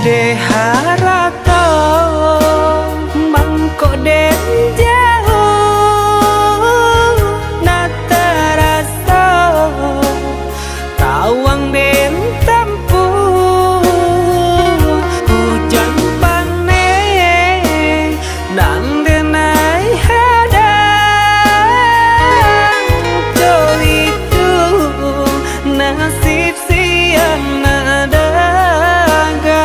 de harato mangko den jauh na terasa tawang den tempuh hujan panen nang denai hadang jo itu nasib siang nadaga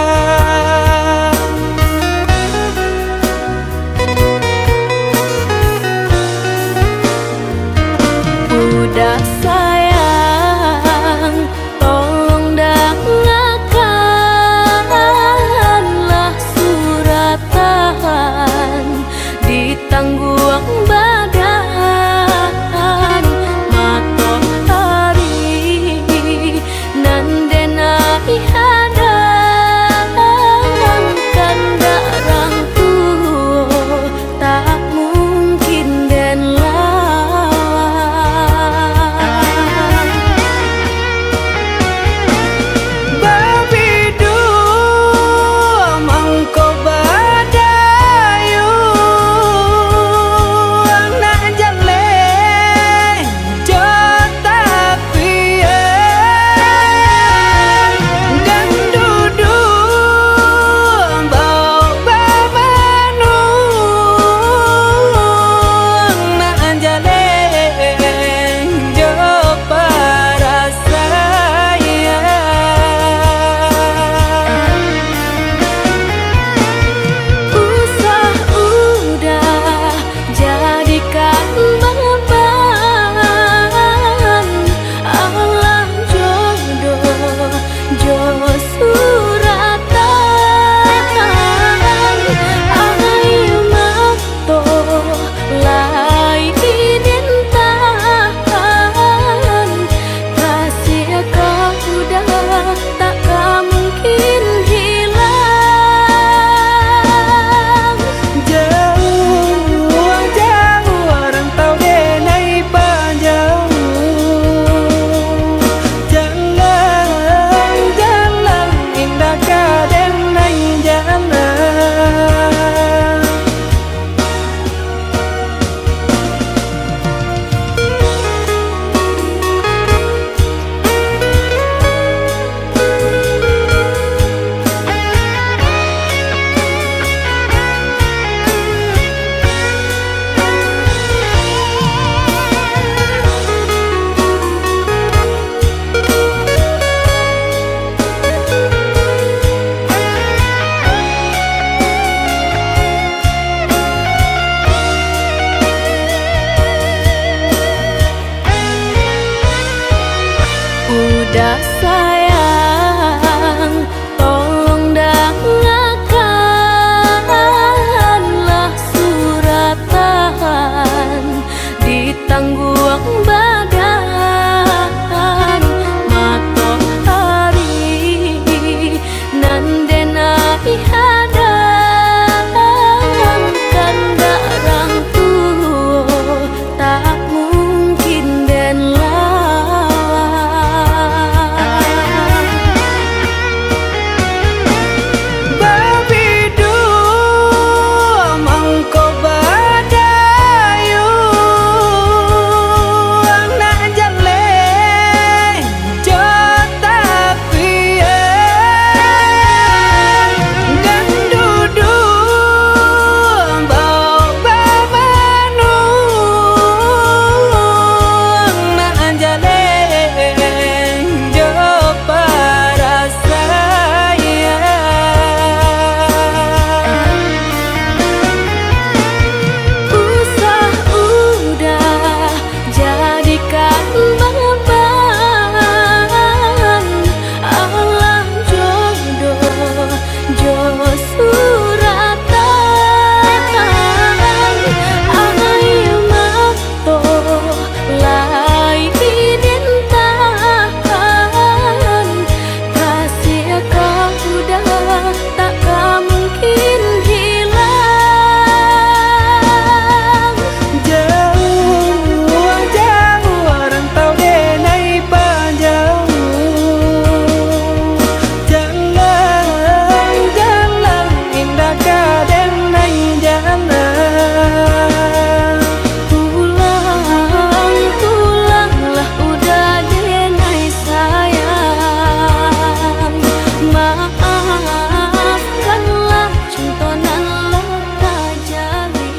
maafkanlah cinta nan leka jali.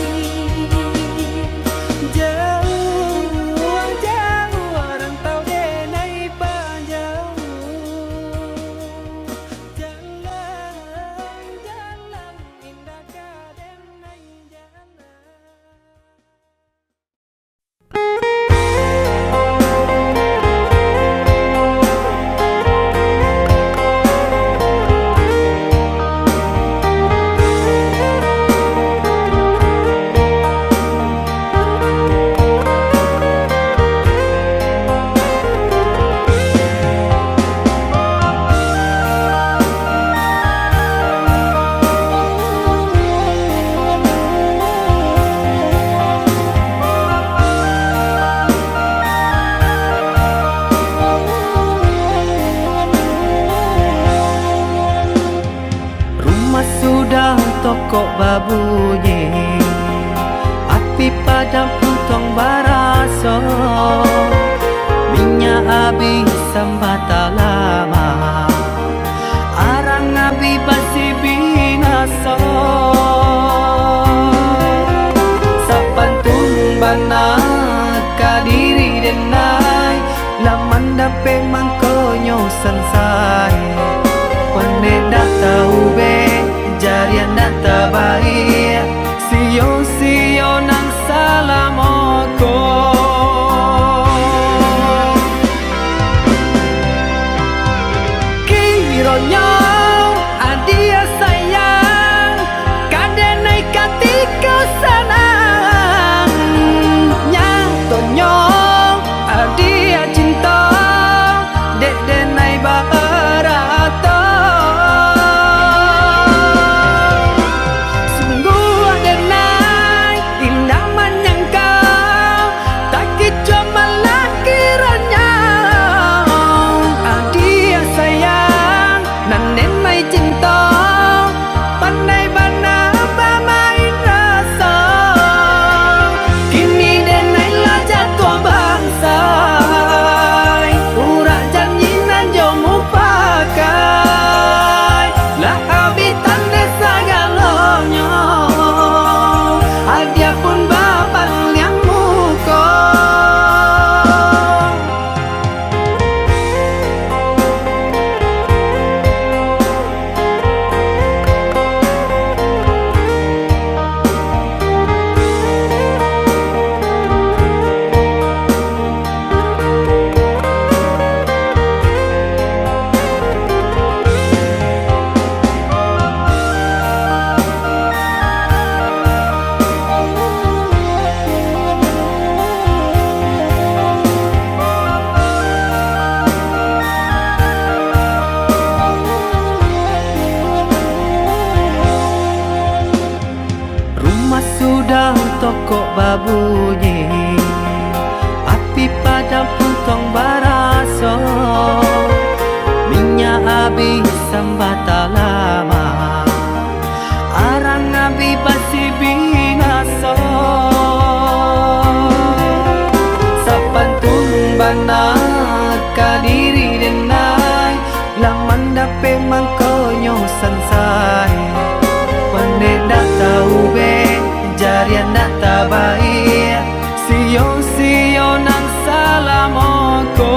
Jauh jauh rantau denai panjauh, jalan jalan indah ka denai jalan. Rumah sudah toko babunyi, api padam puntong baraso, minyak habis sambata lama, arang abi basi binaso. Sapantun bana kadiri denai, laman dape mangkonyo sansai. Pane dah tahu be, jarian dah terbaik. Sio-sio nang salamoko. Kironyo adia sayang, kadenai katika sanang. Nyatonyo adia cinta, dek denai barato. Sudah toko babunyi, api padam puntong baraso, minyak habis sambata lama, arang abi basi binaso. Sapantun bana kadiri denai, laman dape mangkonyo sansai. Pane dah tahu be, jarian dah terbaik. Sio-sio nang salamoko.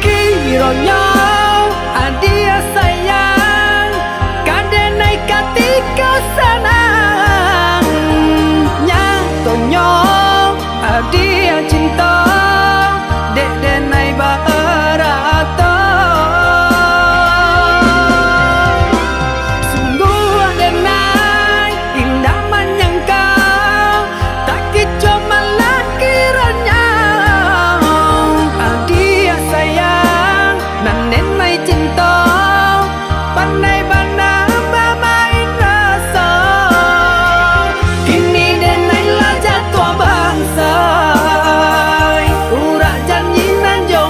Kironyo adia sayang, kadenai katika sanang. Nyatonyo adia cinta, dek denai barato.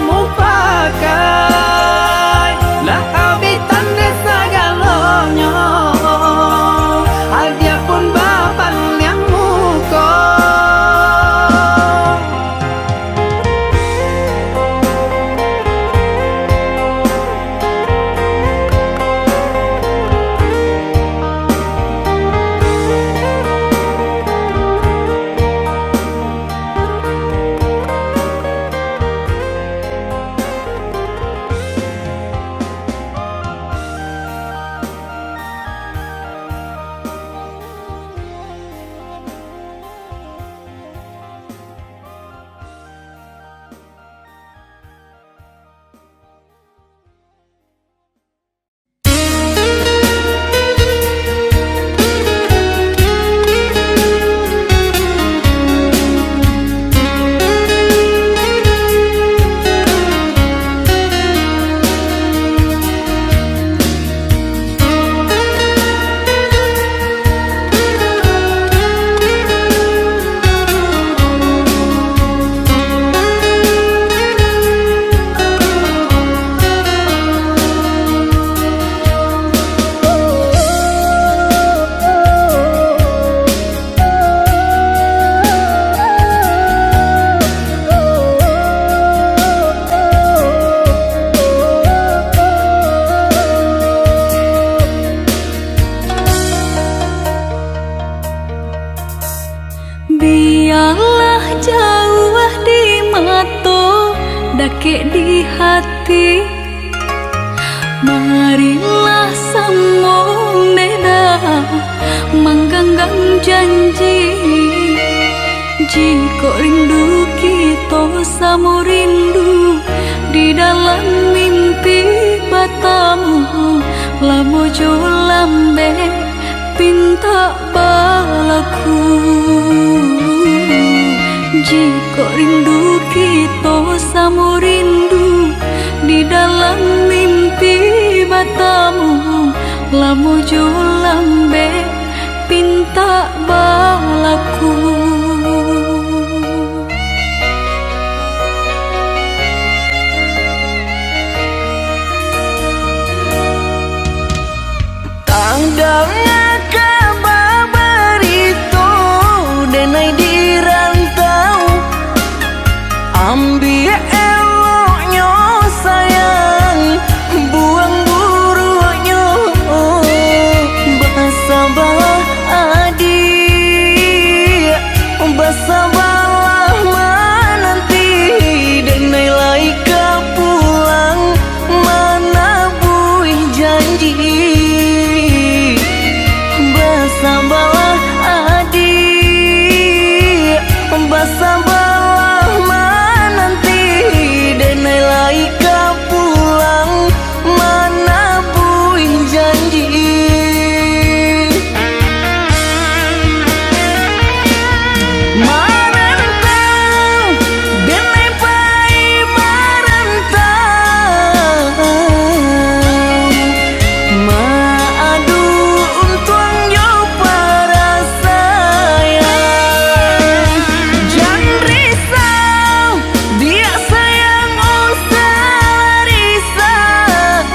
Move hati. Marilah sambung beda menggenggam janji. Jika rindu kita sama rindu di dalam mimpi batamu, lamojo lambe pinta balaku. Jika rindu kita sama rindu di dalam mimpi batamu, lamojo lambe pinta balaku. Tangdangnya kabar itu denai di rantau, ambil eloknya sayang, buang buruknya. Basabalah adik, basabalah menanti, denai laika pulang mana buih janji. Basabalah adik, basabalah menanti, denai laika pulang mana buih janji. Marantau, denai pai marantau, maadu untuang yo para sayang. Jangan risau, dia sayang usah risau.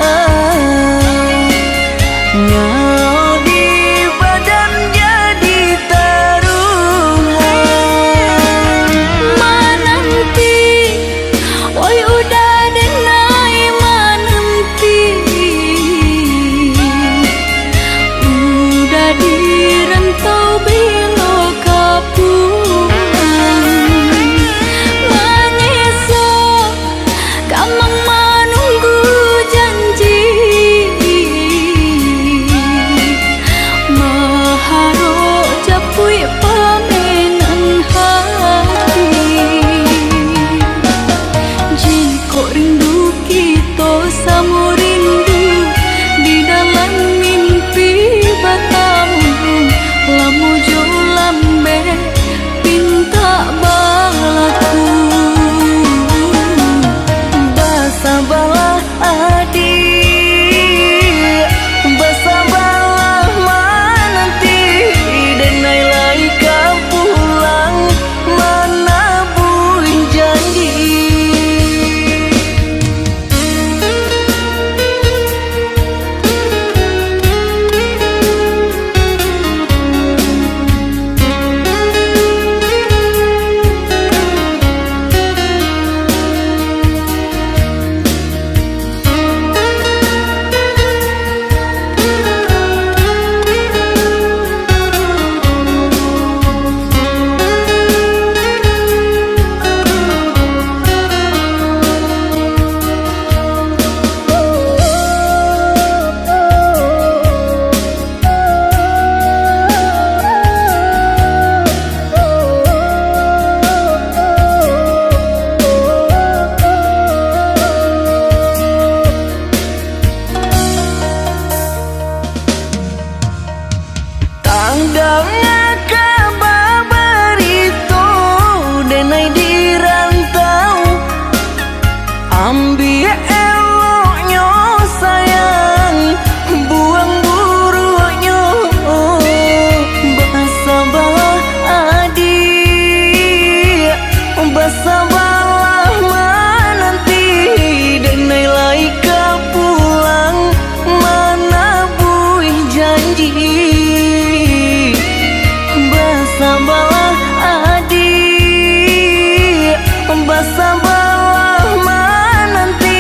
Nyau di badan jadi taruhan. Menanti, oi udah denai menanti. Udah di rantau bilo kapuan. Menyesal, kamang menunggu janji. Maharo japui pamenan hati. Jika rindu kita sama rindu di dalam mimpi batamu, lamojo lambe pinta balaku. Basabalah adik, basabalah menanti, denai laika pulang mana buih janji. Tangdangnya kabar itu denai di rantau, ambil eloknya sayang, buang buruknya. Basabalah adik, basabalah menanti, denai laika pulang mana buih janji. Basabalah adik, basabalah menanti,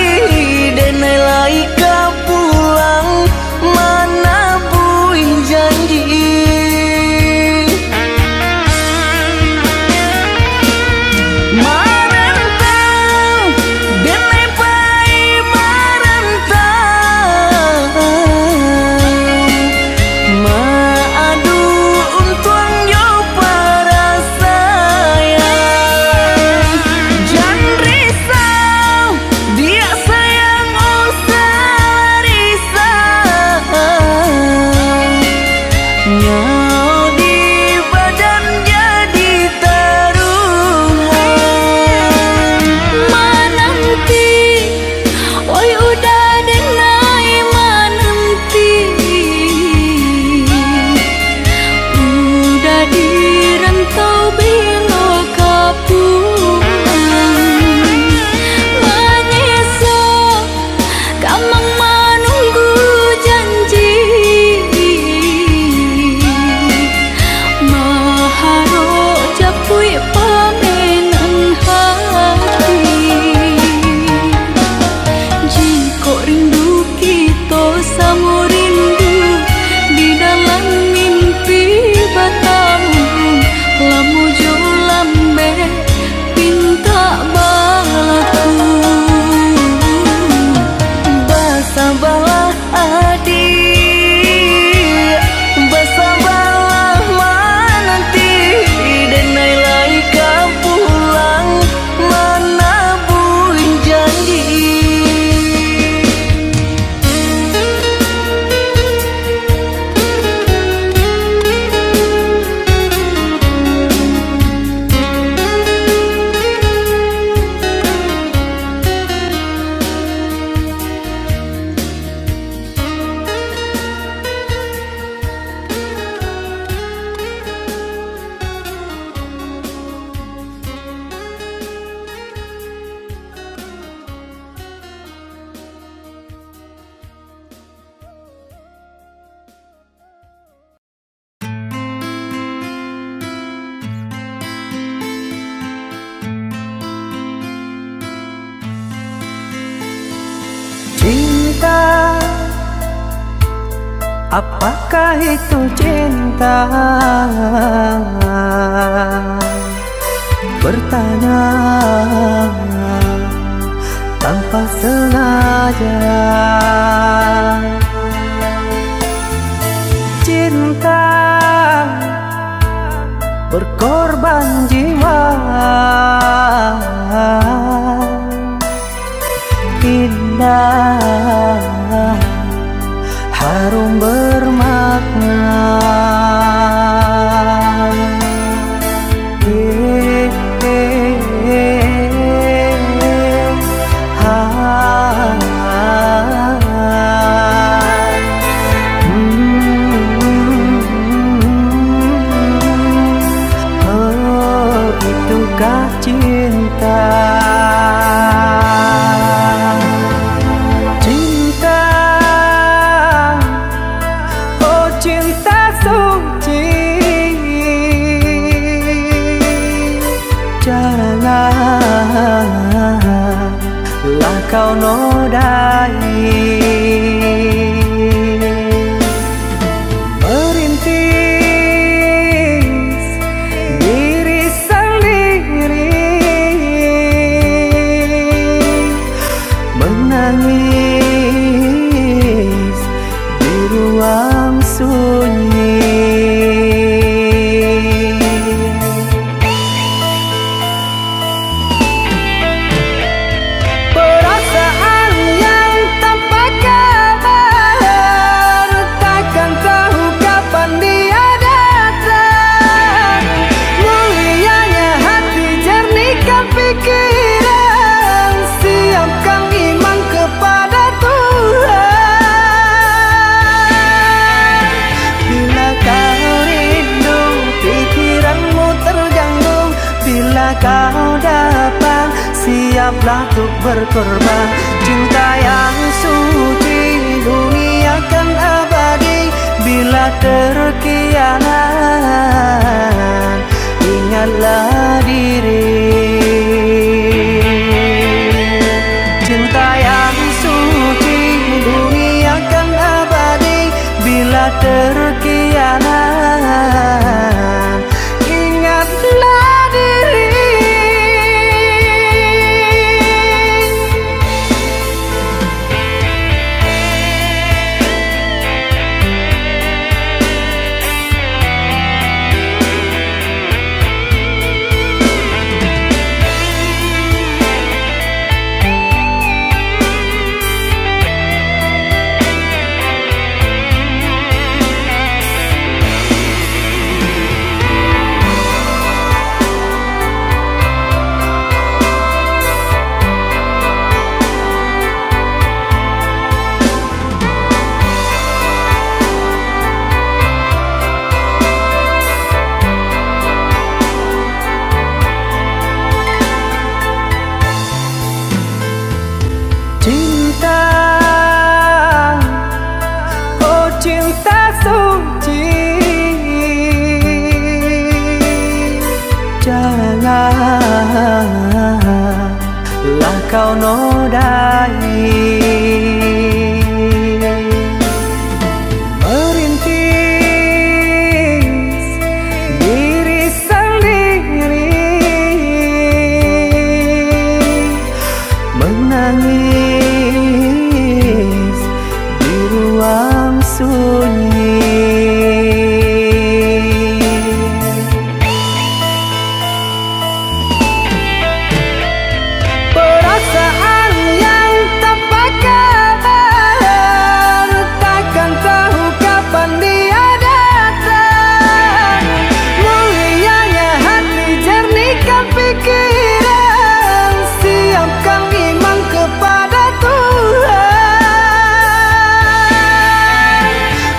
Apakah itu cinta? Bertanya tanpa sengaja. Cinta berkorban jiwa, indah, harum bermakna. Itukah cinta? Cinta, oh cinta suci, janganlah kau nodai. Menangis di ruang sunyi. Perasaan yang tanpa kabar, takkan tahu kapan dia datang. Mulianya hati, jernihkan pikiran, siapkan iman kepada Tuhan. Bila kau rindu, pikiranmu terganggu, bila kau datang, siaplah untuk berkorban. Cinta yang suci, dunia kan abadi. Bila terkianat, ingatlah diri. Cinta yang suci, dunia kan abadi. Bila terkianat, ingatlah diri. Cinta, oh cinta suci, janganlah kau nodai. Merintis diri sendiri, menangis di ruang sunyi. Perasaan yang tanpa kabar, takkan tahu kapan dia datang. Mulianya hati, jernihkan pikiran, siapkan iman kepada Tuhan.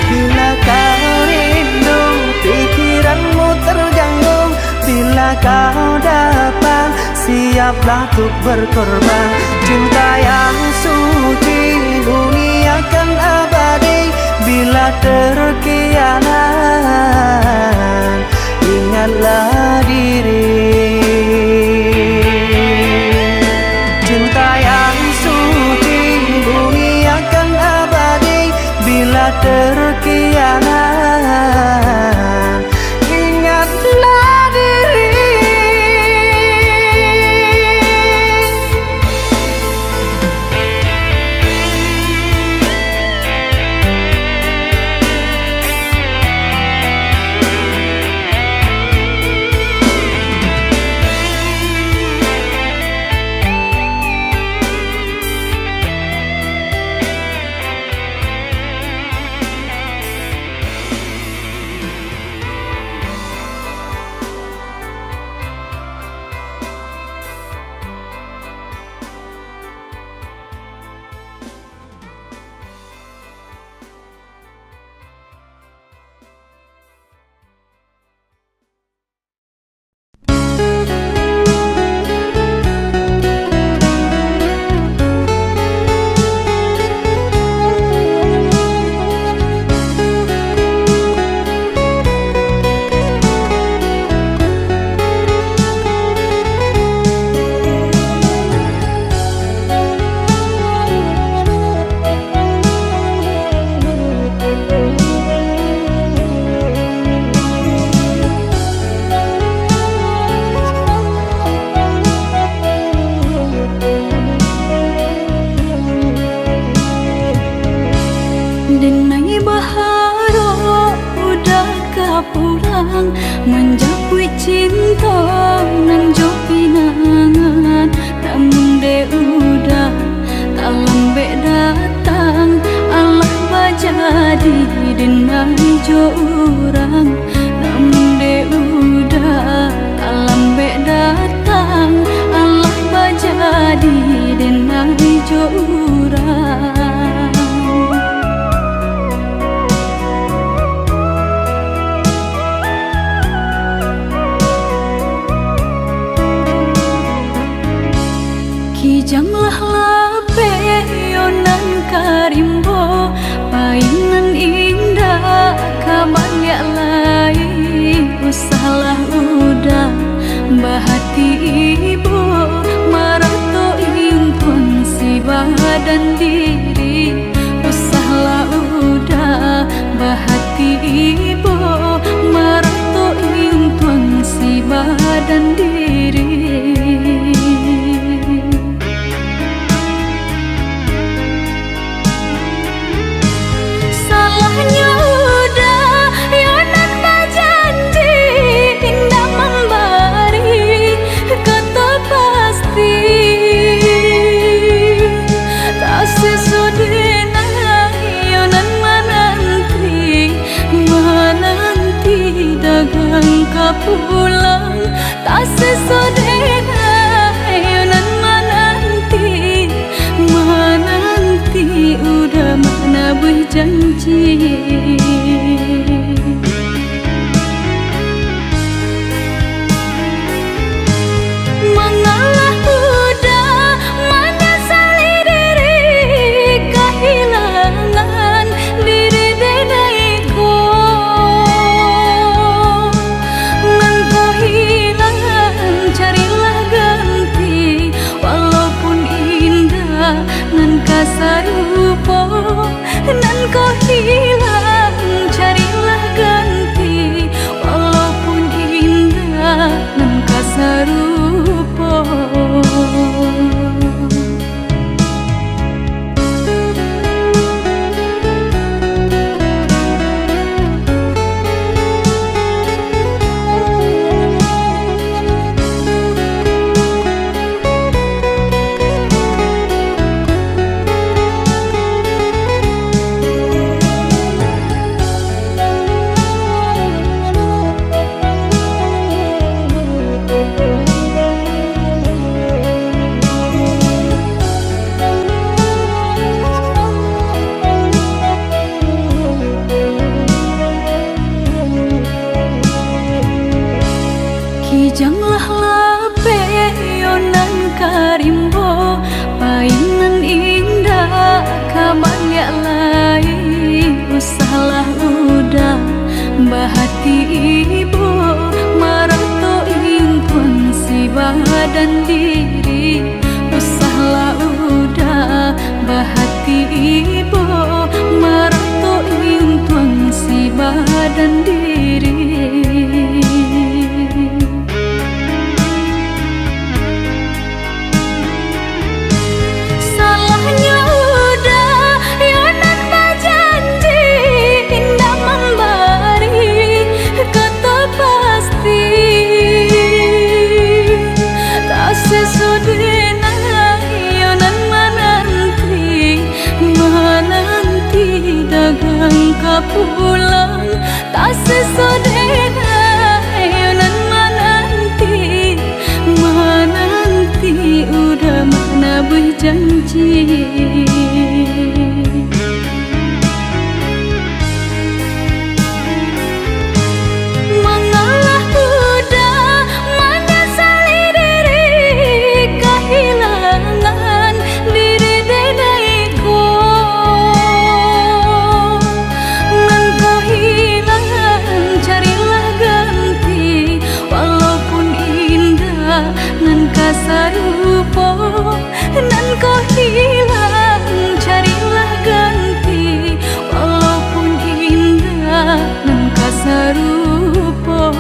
Bila kau rindu, pikiranmu terganggu, bila kau datang, siaplah untuk berkorban. Cinta yang suci, dunia kan abadi. Bila terkianat, ingatlah diri. Cinta yang suci, dunia kan abadi. Bila terkianat. Ingatlah diri. Denai baharo udah kapulang menjapui cinta nan jo pinangan, namun de udah tak lambe datang. Allah bajadi denai jo urang, namun de udah tak lambe datang. Allah bajadi denai jo urang. Kijanglah lape yonan karimbo, painan indah kabalya lai. Usahlah udah bahati ibu, marato impun si badan diri. Usahlah udah bahati ibu, marato impun si badan diri. Pulang tak sesodena yonan menanti udah mana berjanji. Mengalah udah menyesali diri, kehilangan diri denaiku. Carilah ganti, walaupun indah nan kasarupo, nan kau hilang. Carilah ganti, walaupun indah nan kasarupo. Kijanglah lape yonan karimbo, painan indah kabalya lai. Usahlah udah bahati ibu, marato impun si badan diri. Usahlah udah bahati ibu, marato impun pulang tak sesodena ayonan menanti udah mana berjanji. Nan kau hilang carilah ganti, walaupun indah nan kasar rupa.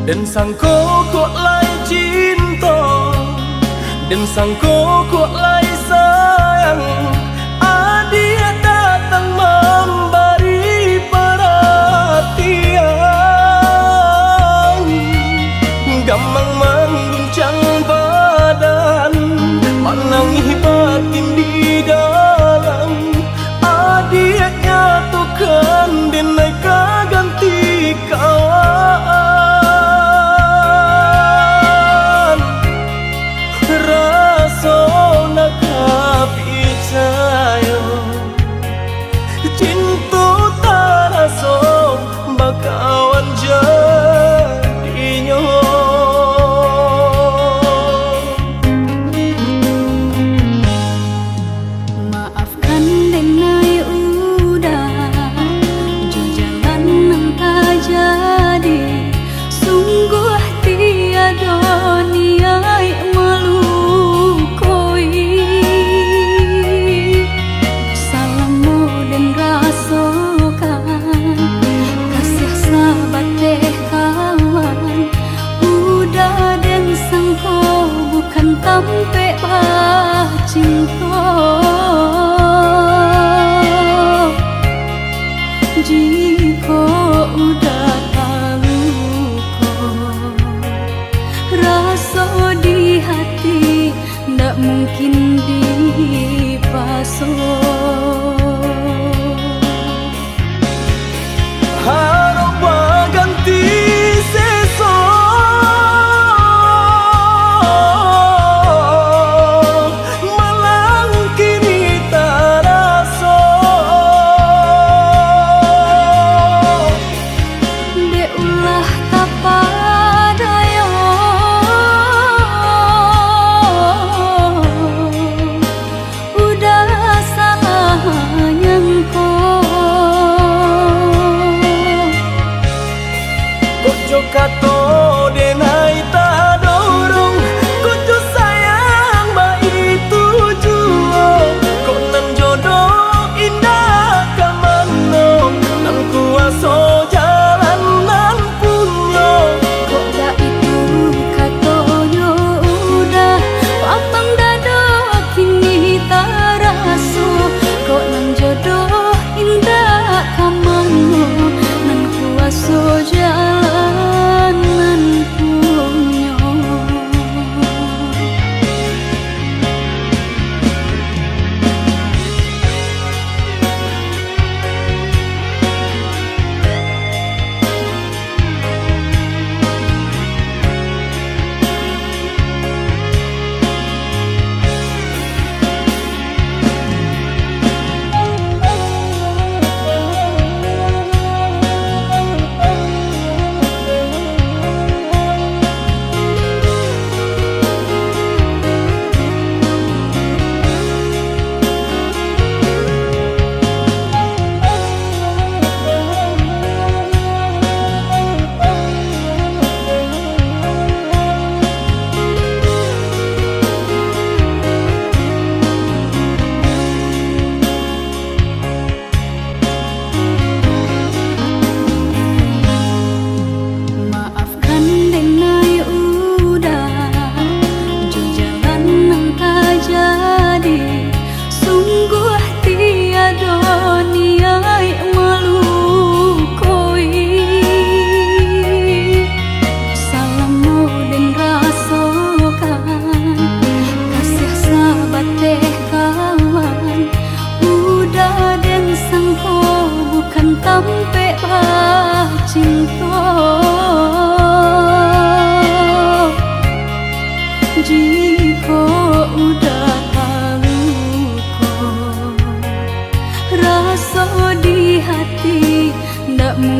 Dan sang kok lai cinta, dan sang kok lai sayang, adia datang memberi perhatian, gamang mengguncang badan, menangis batin di dalam, adia nyatukan denai kaganti kawan. Rasa nak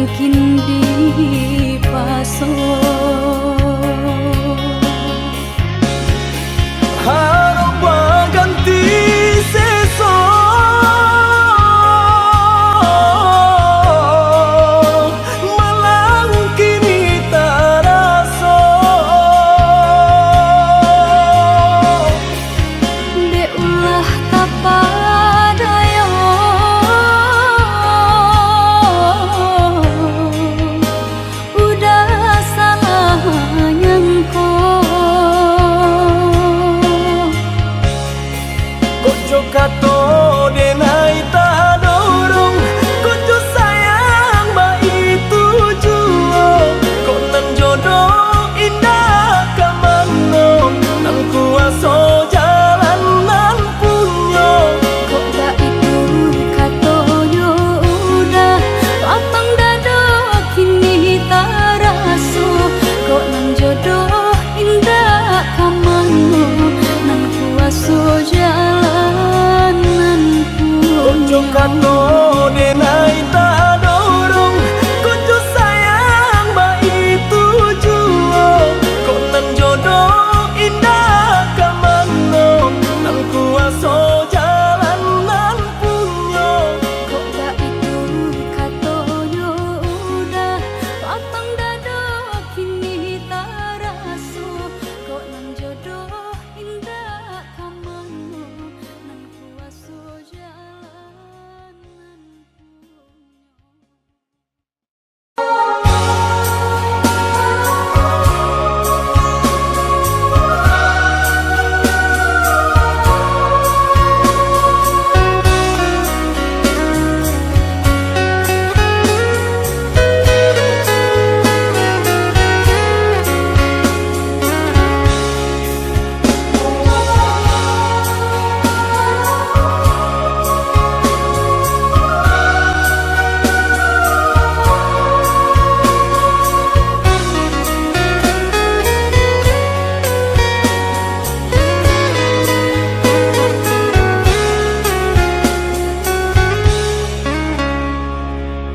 mungkin dipasok. Harap ganti sesok, malang kini taraso. De ulah tapadayo, udah salah nyangko. Kojo kato denai tak dorong, kojo sayang ba itu juo. Kok nan jodoh indah kamano, nang kuaso jalan nan punyo. Kok da itu katoyo udah lapang dado kini taraso. Kok nang jodoh indah kamano, nang kuaso jalanan Kojo kato denai tak dorong, kojo sayang ba itu juo. Kok nan jodoh indah kamano, nang kuaso jalan nan punyo. Kok da itu katoyo udah lapang dado kini taraso. Kok nang jodoh indah kamano, nang kuaso jalanan punyo.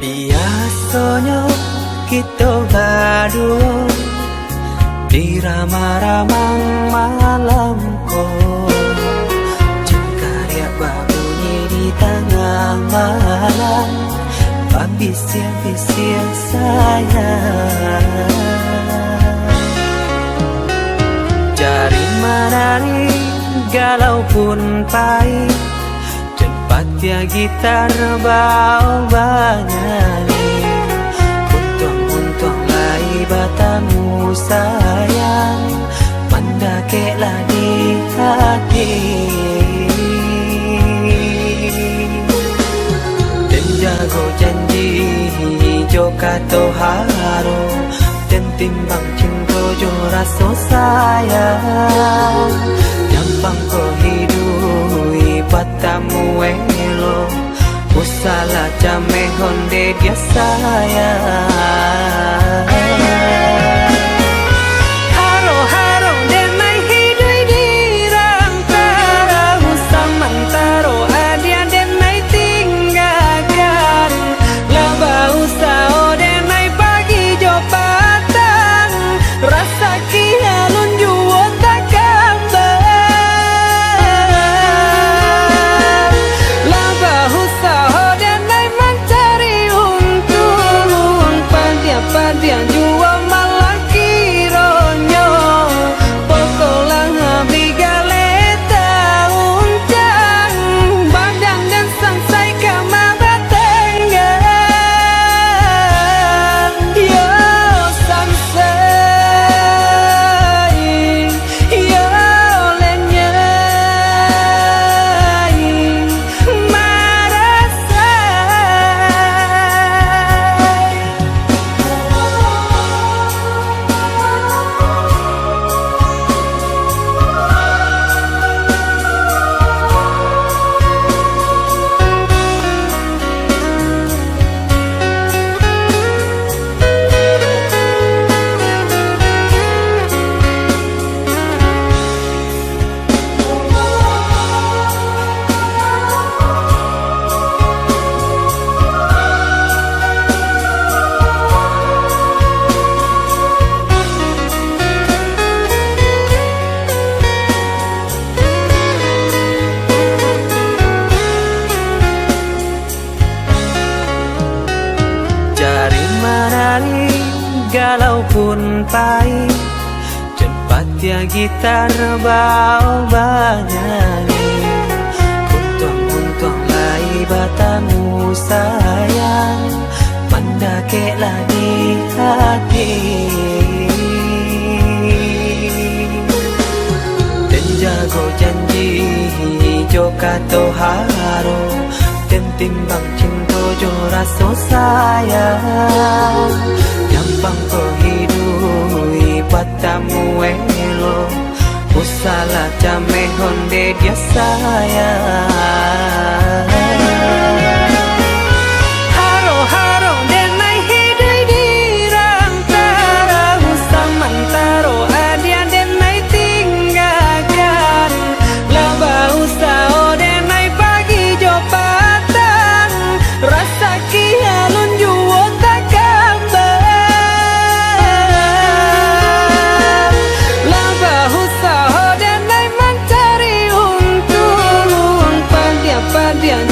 Biasanya kita berdua di ramah-ramah malamku, jengkarya babunyi di tengah malam, babisir-bisir sayang. Jari menari galau pun pahit, cepatnya gitar bau banyani. Untung lai batamu sayang, mendakelah di hati. Dan jago janji joka toharo, dan timbang cinta jo rasa sayang. Gampang ko hidui batamu elo, usala jame honde dia sayang. Haro-haro denai hidui di rantara, usamantaro adia denai tinggalkan. Laba usao denai pagi jo patang, rasa kialun juo tak kabar. Laba usao denai mencari untung, pandian Mencari menari galau pun pahit, cepat ya gitar bau bernyanyi. Untung lai batamu sayang, mendakeklah di hati. Dan jago janji jo kato haro, dan timbang cinta jo rasa sayang. Gampang ko hidui patamu elo, usalah jame honde dia sayang. Haro haro denai hidui dirang tarahu samantaro adia denai tinggalkan. Labah usao denai pagi jo patang, rasa kialun juo tak kabar. Labah usao denai mencari untung, padian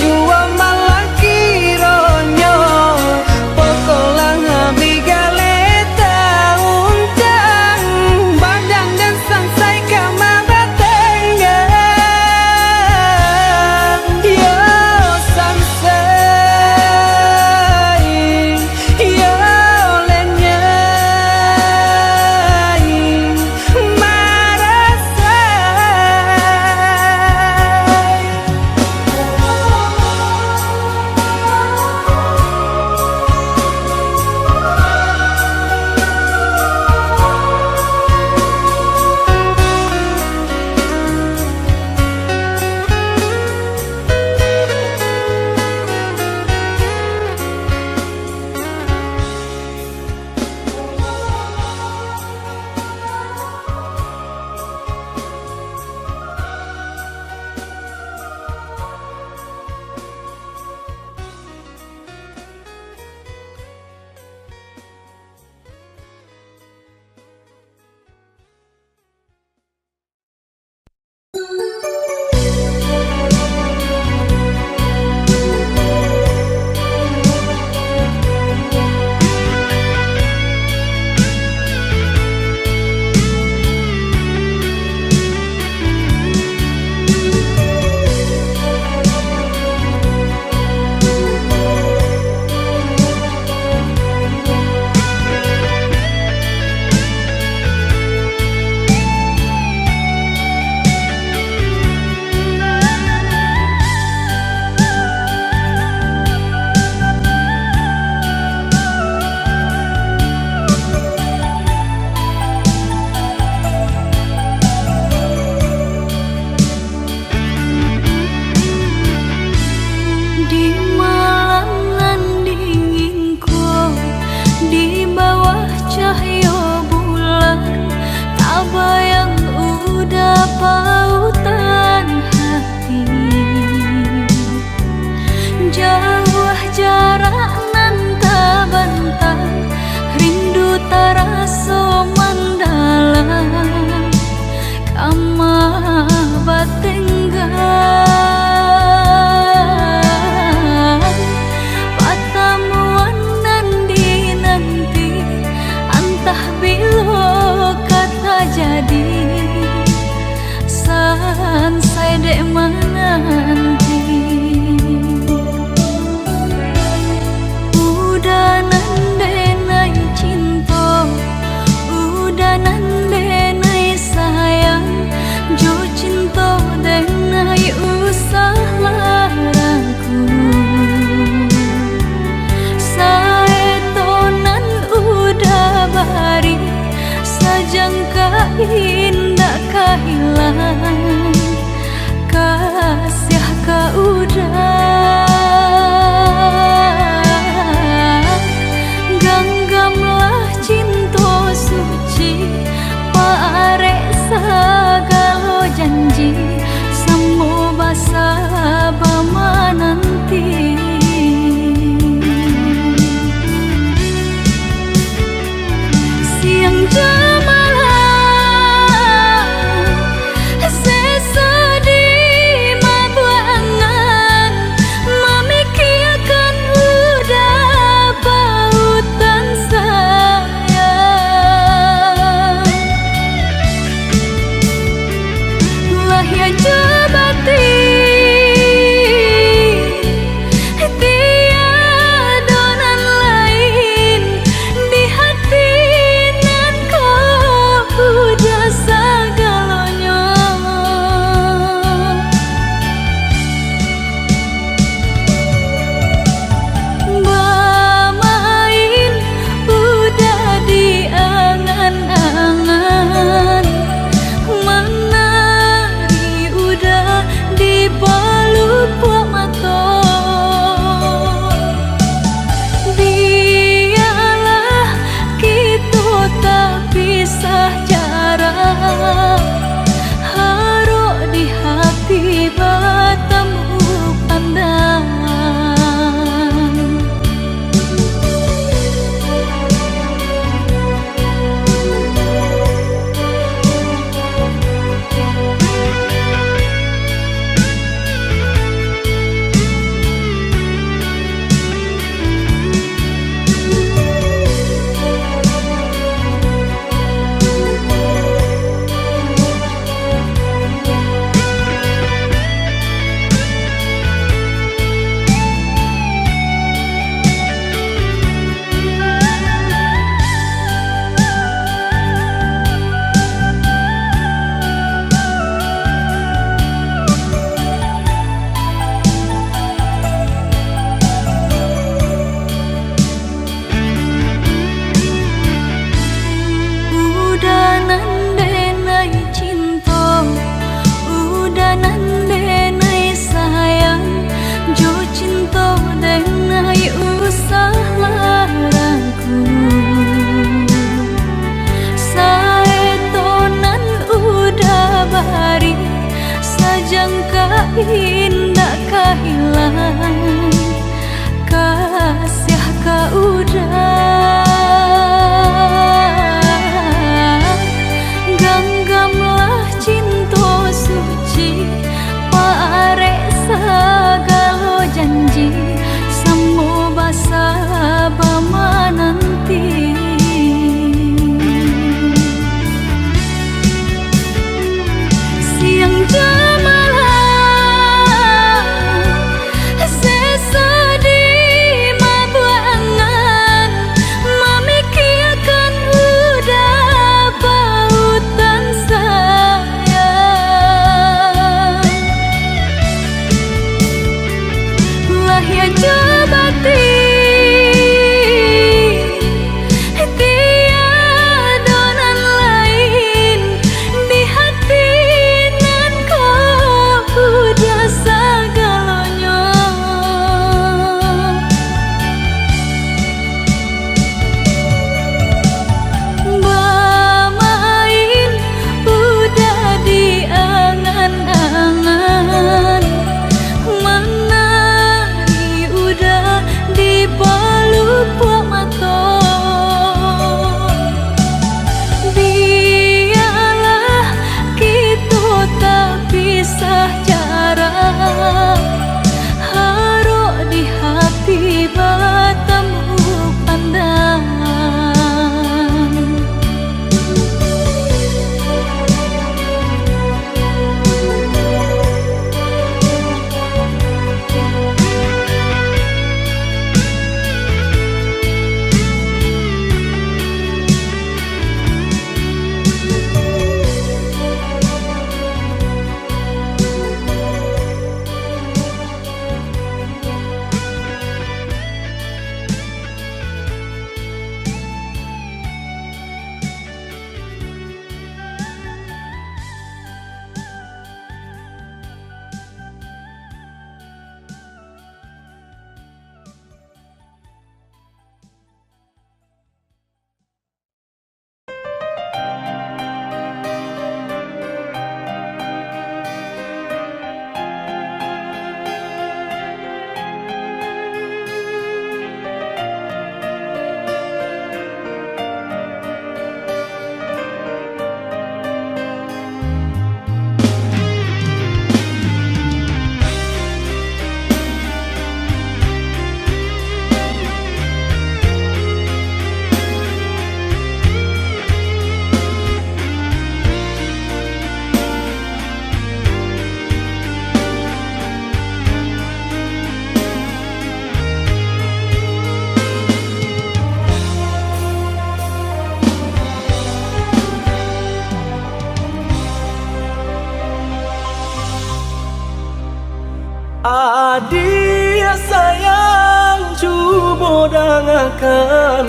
akan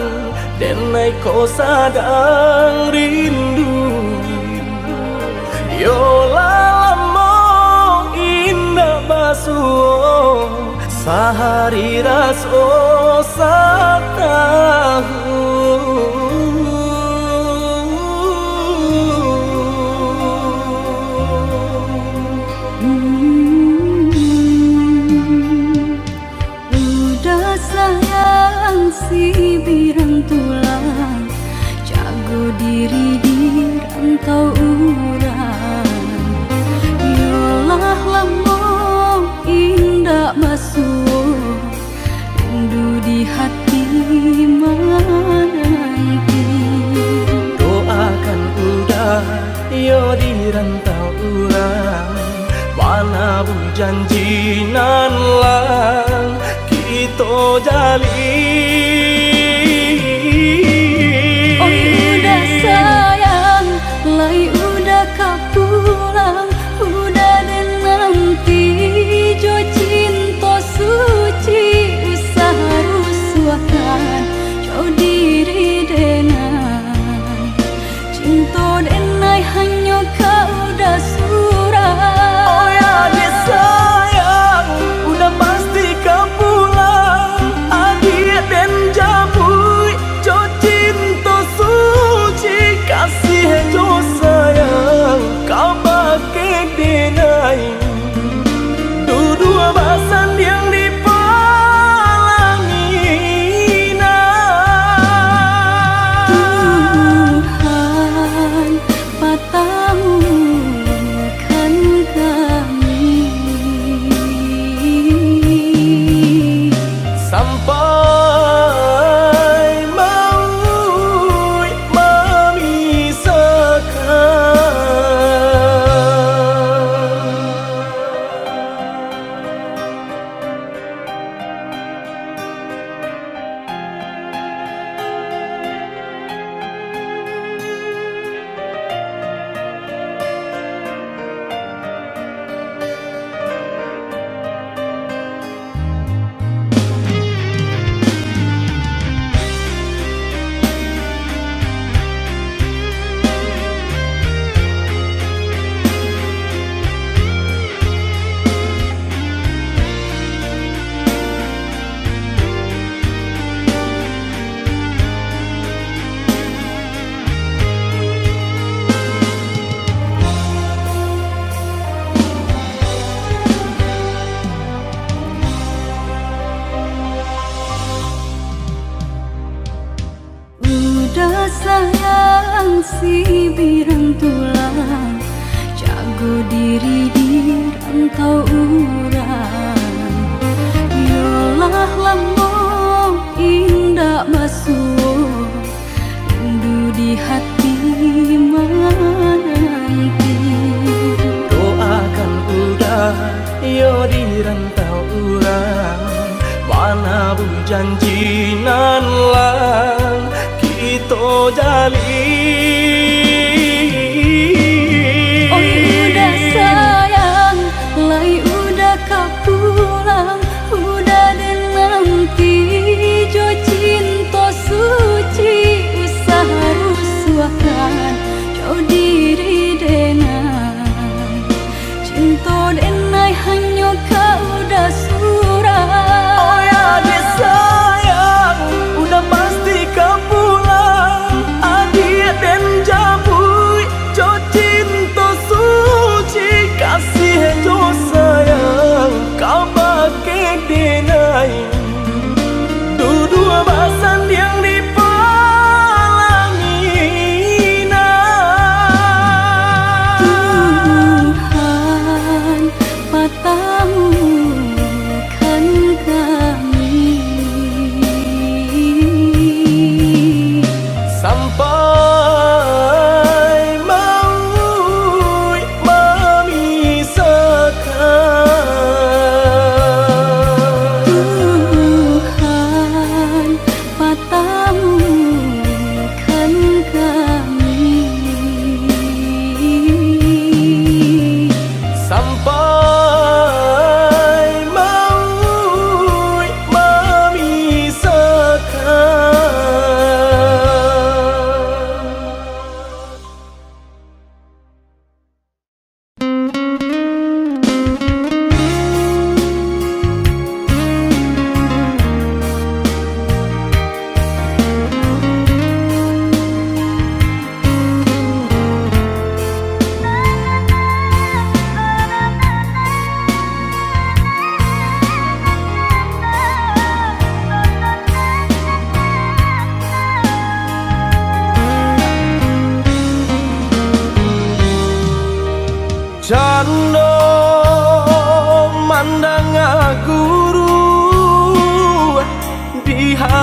denai kau sadang rindu. Yola lamo indah basuh sehari raso satahu. Udah sayang si birang tulang, jago diri di rantau urang. Yolah lamo indah basuh rindu di hati menanti. Doakan udah yo di rantau urang, mana bu janji nan lang kita jalin. Oh udah sayang, lai udah kapulang, udah dan nanti jo cinta suci usaha rusuakan jo diri denai. Cinta denai hanya kau udah surah. Oh ya dia sayang, udah pasti kau pulang. Adik dan jabui jo cinta suci, kasih jo sayang kau pakai denai. Dua basan yang dipalangi Tuhan patahkan kami sampai maut Udah sayang si birang tulang, jago diri di rantau urang. Yolah lamo indah basuh rindu di hati menanti. doakan udah yo di rantau urang, mana bu janji nan lang kita jalin. Oh udah sayang, lai udah kapulang, udah dan nanti jo cinta suci usaha rusuakan jo diri denai. Cinta denai hanya kau udah surah. Oh ya dia sayang, udah pasti kau pulang. Adik dan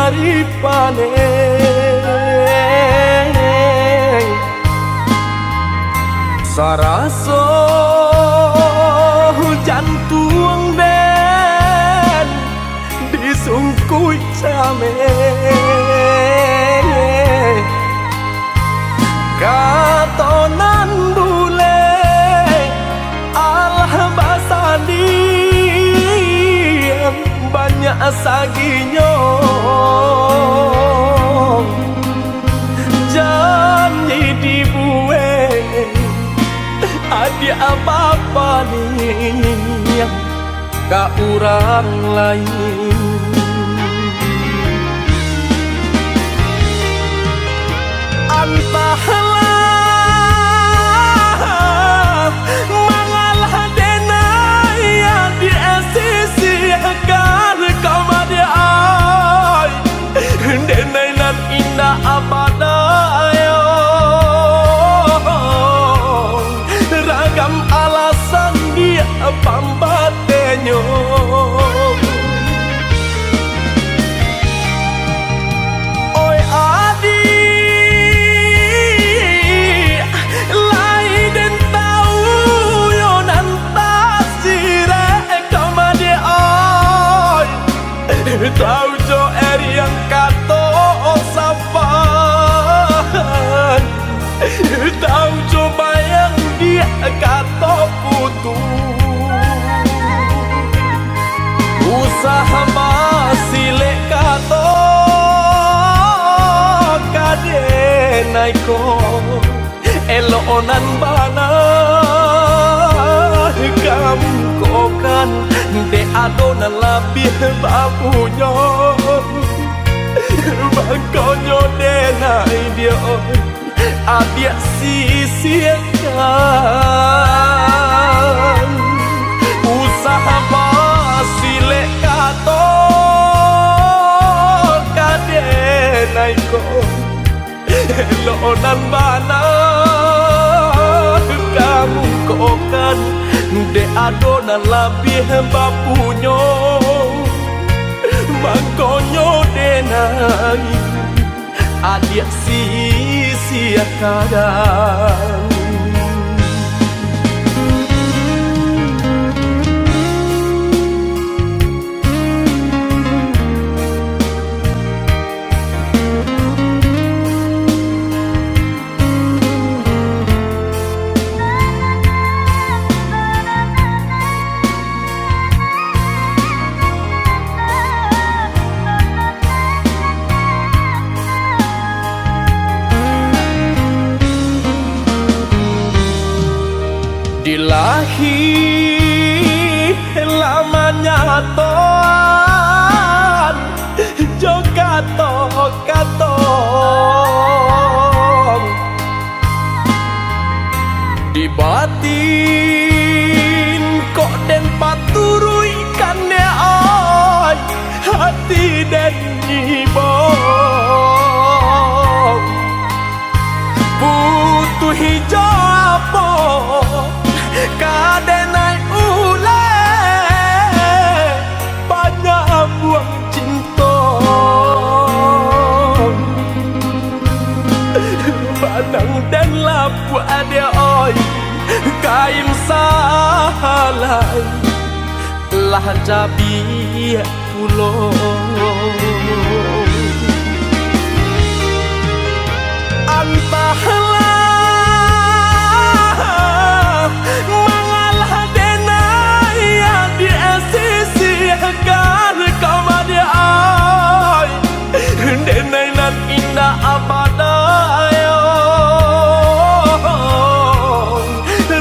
maripane saraso jantung ben disungkui came katonan bule alah basani banyak saginyo janji dibueng ada apa-apa nih ka orang lain entahlah mangalah denai yang diasisikan kamade ai denai nan indah abadayo ragam alasan dia pambatenyo oi adi lain tahu yo nan tasire kamade ai tahu jo eri yang kato sapan tahu coba yang dia kata putus usaha masih lekato kade naiko elonan bana kamu kokan de adonan lebih babunya bangkonyo denai dia adia sisihkan usaha masih lekato kade naiko elonan bana kamu kokan de adonan lebih bapunyo mangkonyo denai adia sia-siakan dilahi lamanya toan jogato katong di batin kok den paturui kan ne ai hati den nyibong butuh hijau apa kadenai ule banyak buang cinta padang dan lapu ada oi kaim salai lah jabi pulo antahlah mangalah denai yang diasisikan kamade ai denai nan indah abadayo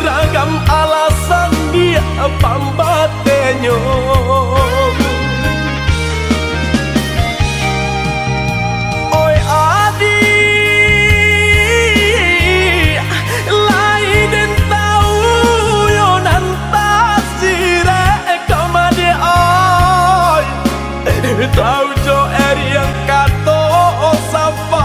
ragam alasan dia pambatenyo oi adi tahu jo eri yang kato sapan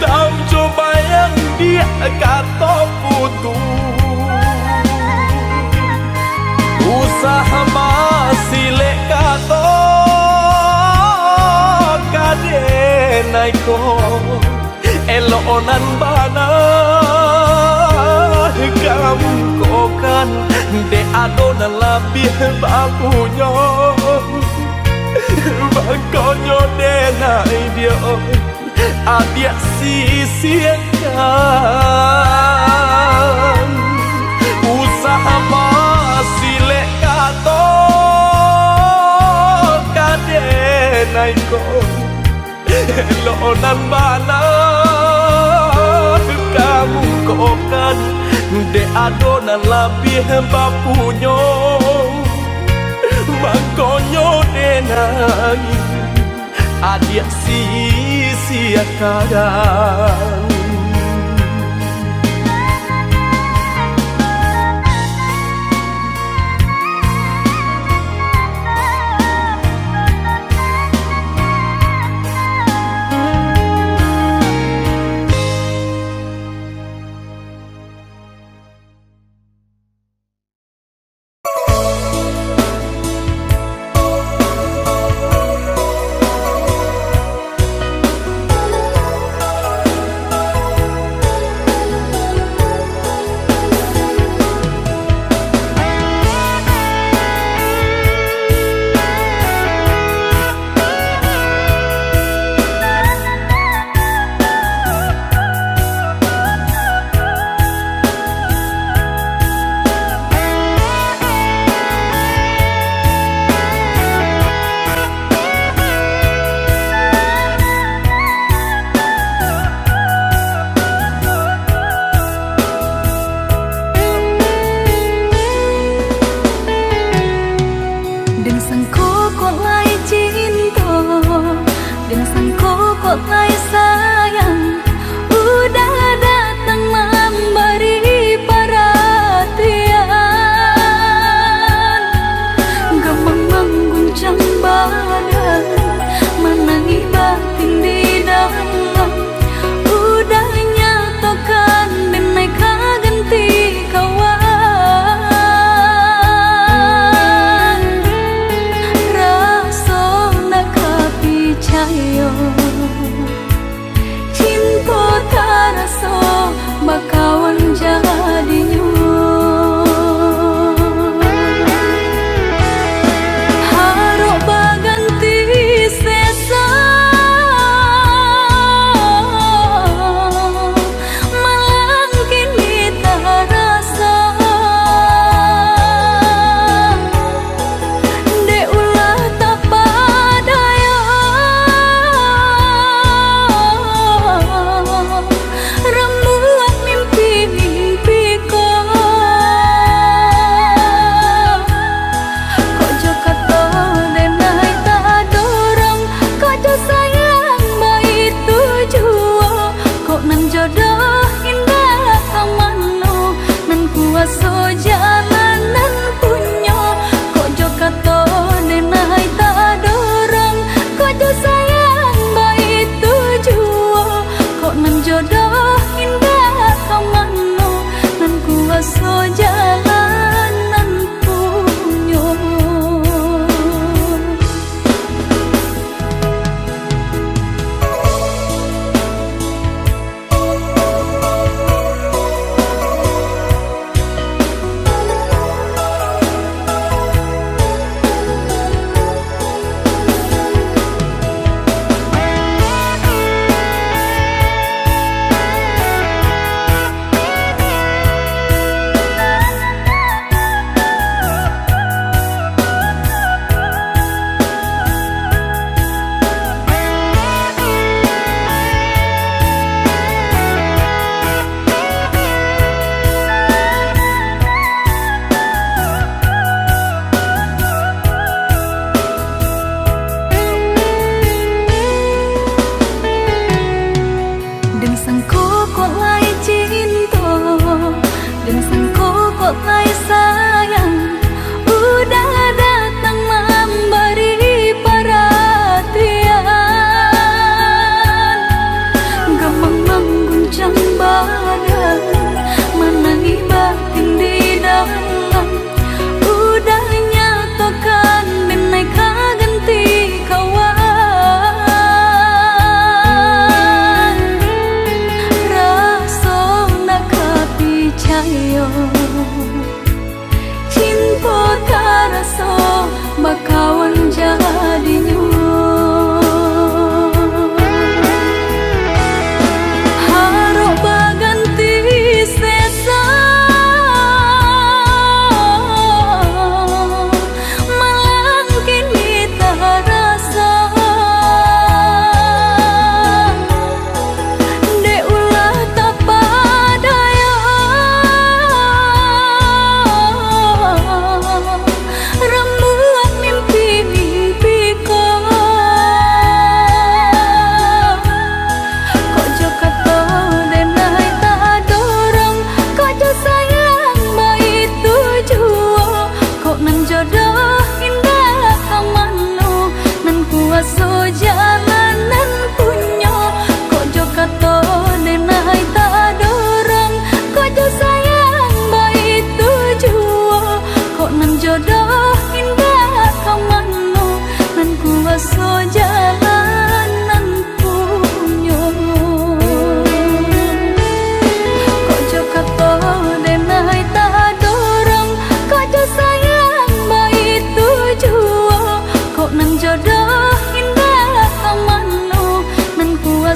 tahu coba yang dia kato putus usaha masih lekato denai ko elonan bana kamu kokan de adonan labih bapunya bakonyo denai dia adia sisiakan usaha masih lekato kadenai ko elonan bana kamu kokan de adonan labih bapunyo makonyo denai adia sia-siakan.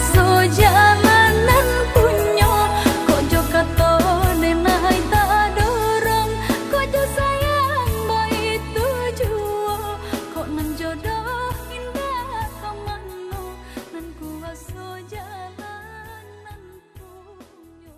aso jalanan punyo kok jo katone nai tak dorong kok jo sayang baik tujuo kok nan jodoh indah kamano nan ku aso jalanan punyo.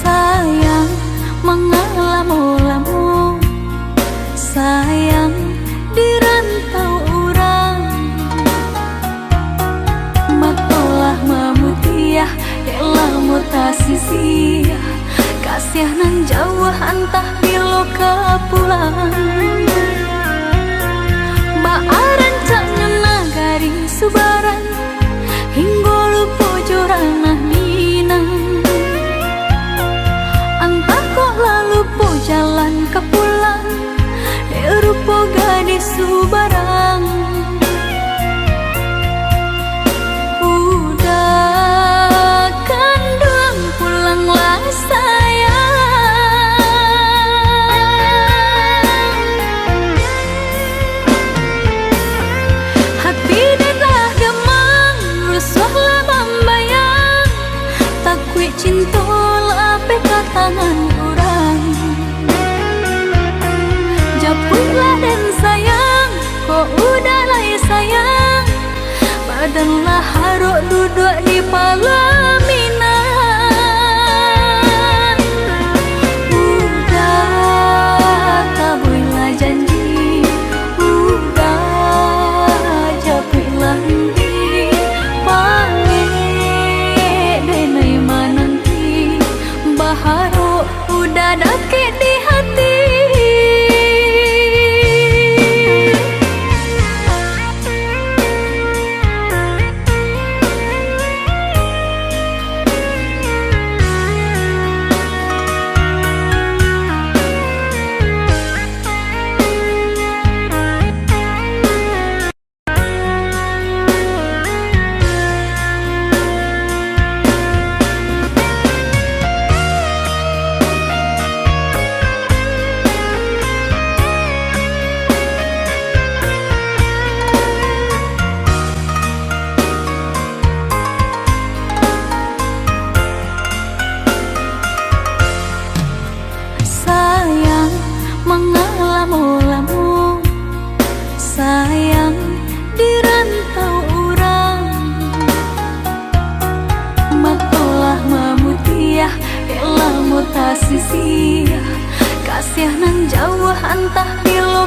Sayang mengalamu-lamu, sayang di rantau orang, makolah memutiah elah mutasi sia, kasih nan jauh antah bilo pulang. Baaran caknya nagari subaran, hingga lupa joranah minang. Lalu po jalan ke pulang rupo gadis subarang. Udah kandung pulanglah sayang, hati dah gemang rusuhlah membayang takwi cinta lape ke tangan orang. Japulah dan sayang, kok udah lah sayang, badanlah haruk duduk di pelaminan. Udah tabuilah janji, udah japuilah nanti, panggil denai mananti, baharu udah dakik di hati. Mengalamu-lamu, sayang di rantau orang, makolah memutiah elah mutasi sia, kasih nan jauh antah bilo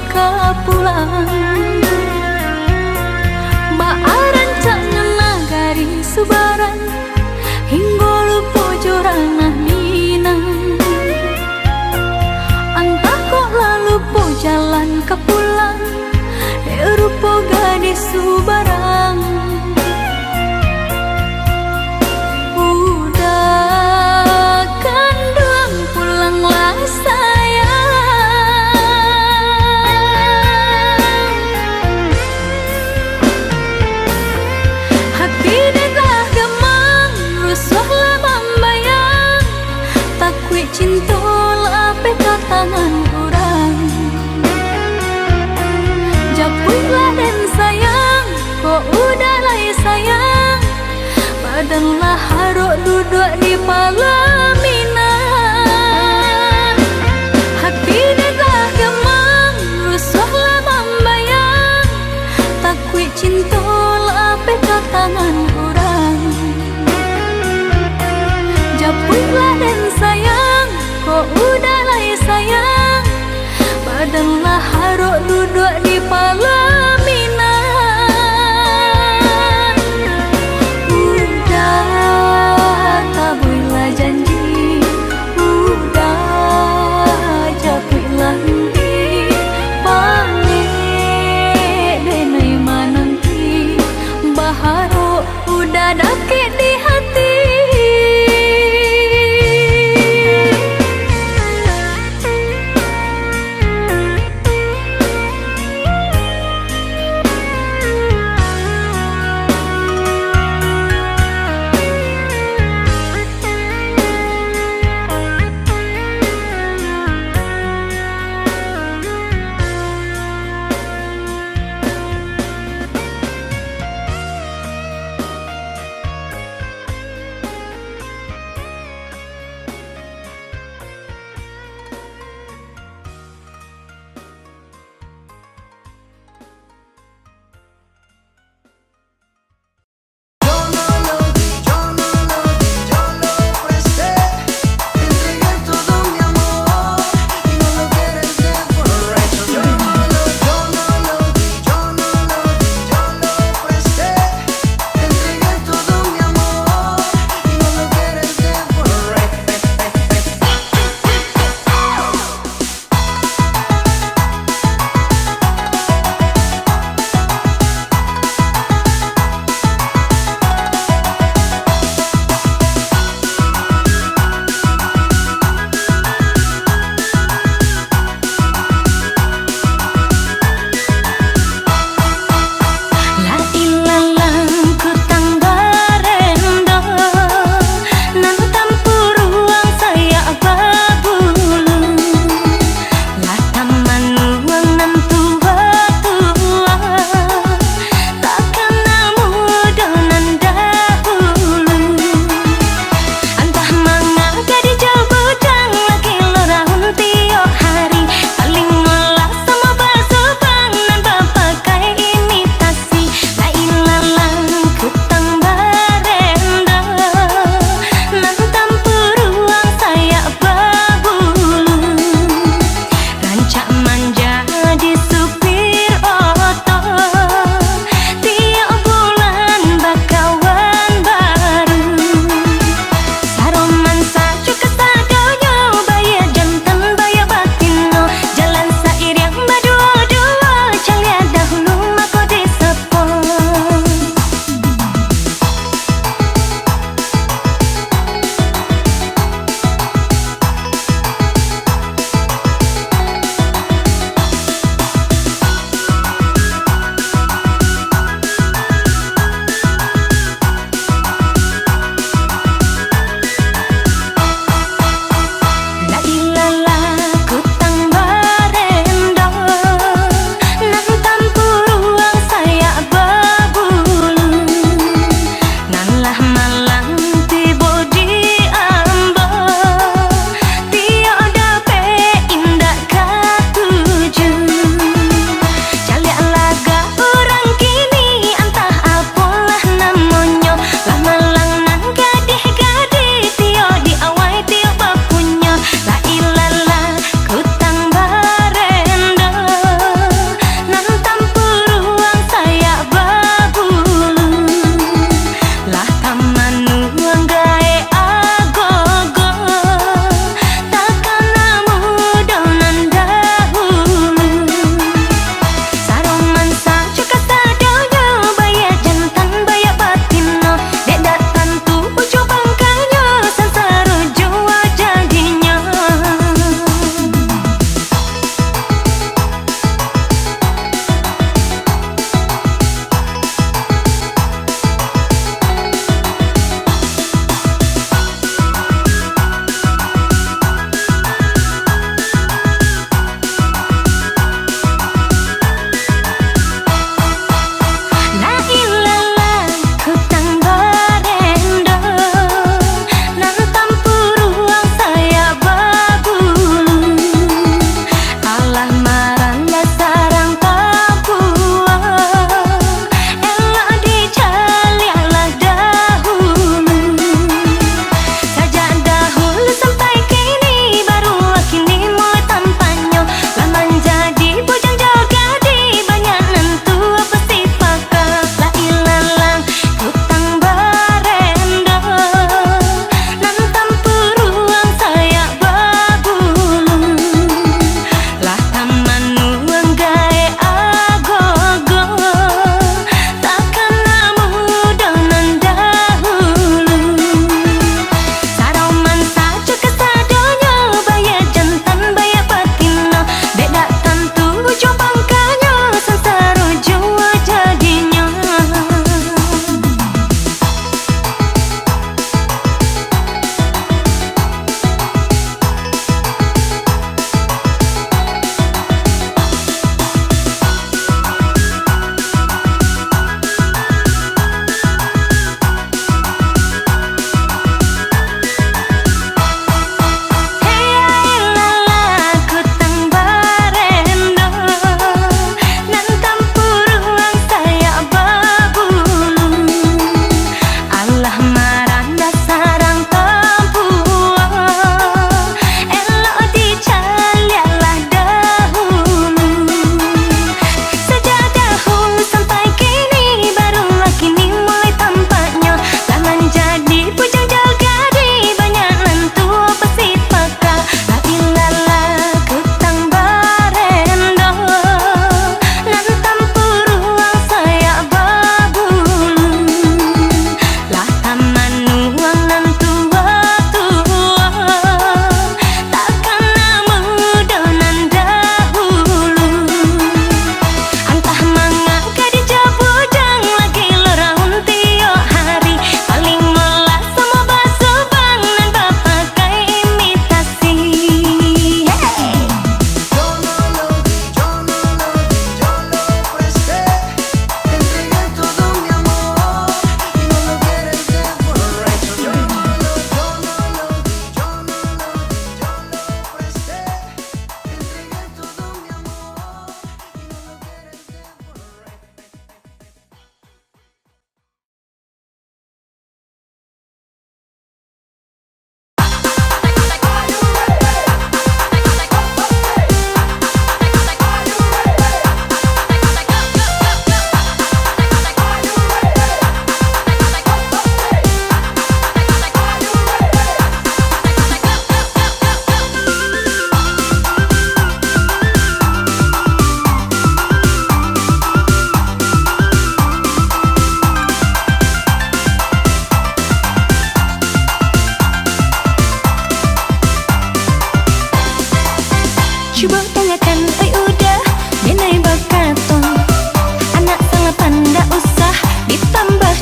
pulang. Baaran caknya nagari subaran, hingga lupa joranah minang. Lalu po jalan ke pulang rupo gadis subarang. Udah kandung pulanglah sayang, hati dah gemang rusuhlah membayang takwi cinta lape ke tangan orang. Japulah dan sayang, kok udah lah sayang, badanlah haruk duduk di pelaminan. Hati dah gemang rusuhlah membayang takwi cinta lape ke tangan orang. Japulah dan sayang, kok udah lah sayang, badanlah haruk duduk di pelaminan. Udah dakik di hati.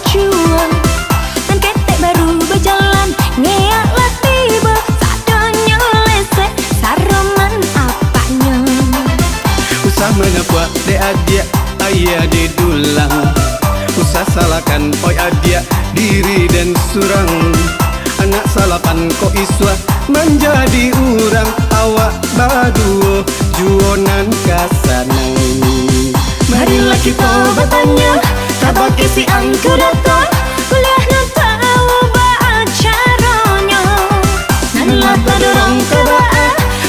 berjuang dan ketek baru berjalan ngeaklah tiba sadonya lesek saroman apanya Usah menepuak de adia ayah di dulang Usah salahkan oi adia diri dan surang Anak salapan ko iswa menjadi urang Awak baduo juonan kasanang Marilah kita bertanya tabake si angku datang kuliah nan tahu caranya nanlah tadorong kebaa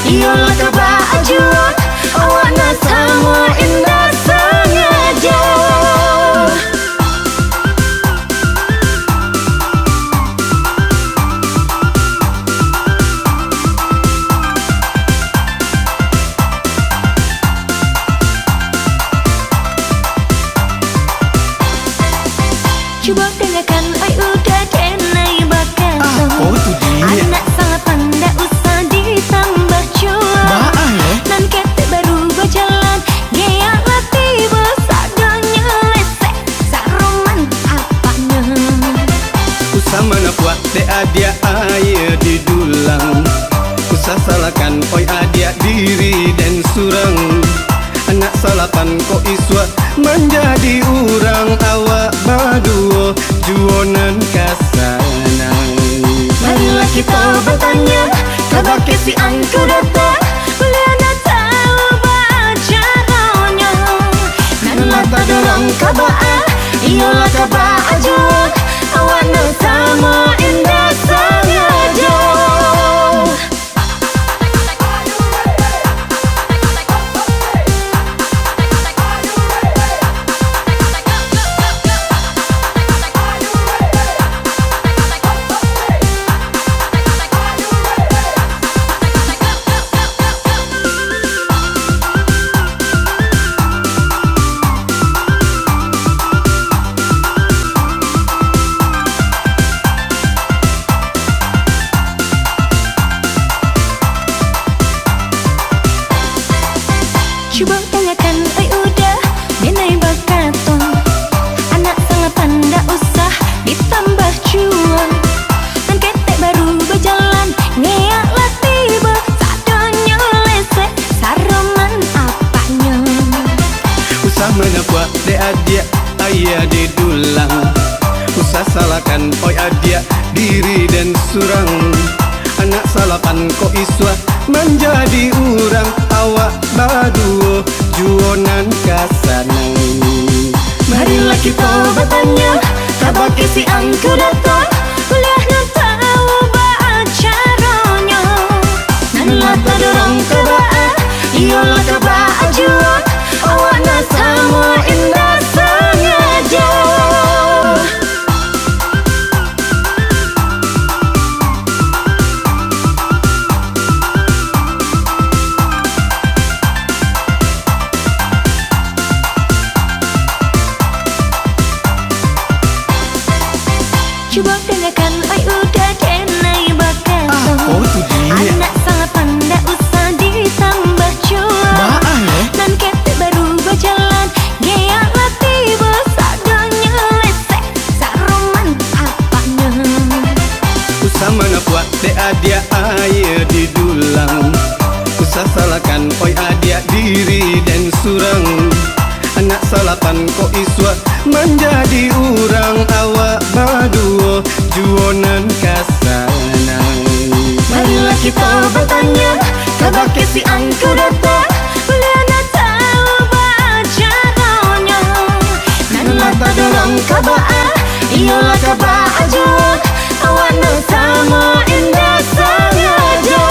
iyalah kebaa juang awak na sama indah sengaja Coba dengarkan oi udah denai bakal Oh tu dia anak salah pandai usah ditambah cuan nan ketek baru berjalan geaklah tiba sadonya lesek saroman apanya Usah menepuak de adia ayah di dulang Usah salahkan oi adia diri dan surang Anak salapan ko iswa menjadi urang Awak baduo juonan kasanang Marilah kita bertanya tabake si angku datang kuliah nak tahu caranya nanlah tadorong kebaa iyalah kebaa juang awak na sama indah sengaja Coba tanyakan oi udah denai bakaton anak salah pandai usah ditambah cuan dan ketek baru berjalan ngeaklah tiba sadonya lesek saroman apanya Usah menepuak de adia ayah di dulang Usah salahkan oi adia diri dan surang Anak salapan ko iswa menjadi urang Awak baduo juonan kasanang Marilah kita bertanya tabake si angku datang kuliah nan tahu caranya nanlah tadorong kebaa iyalah kebaa juang awak na sama indah sengaja Coba dengarkan oi udah denai bakal Oh tu dia anak salah pandai usah ditambah cuan nan ketek baru berjalan geaklah tiba sadonya lesek saroman apanya Usah menepuak de adia ayah di dulang Usah salahkan oi adia diri dan surang Anak salapan ko iswa menjadi urang Awak baduo juonan kasanang Marilah kita bertanya tabake si angku datang kuliah nak tahu caranya nanlah tadorong kebaa iyalah kebaa juang awak na sama indah sengaja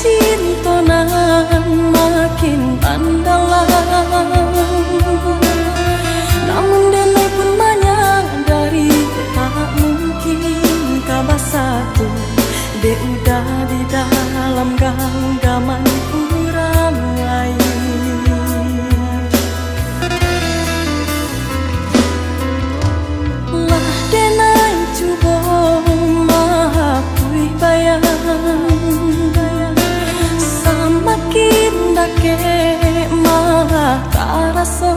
cintonan makin pandalang. Namun denai pun menyadari tak mungkin kabar satu. Dek udah di dalam genggaman orang lain. Lah denai cuba mengakui bayang. Samakin dake malah tak rasa.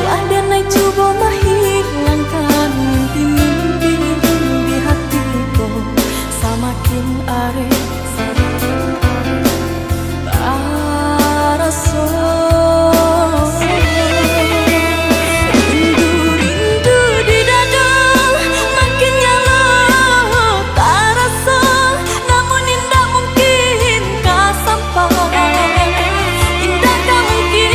Lah denai cuba menghilangkan mimpi-mimpi di hatiku. Samakin arek tak rasa. Rindu-rindu di dada makin nyala tak rasa. Namun indah mungkin kau sampai. Indah tak mungkin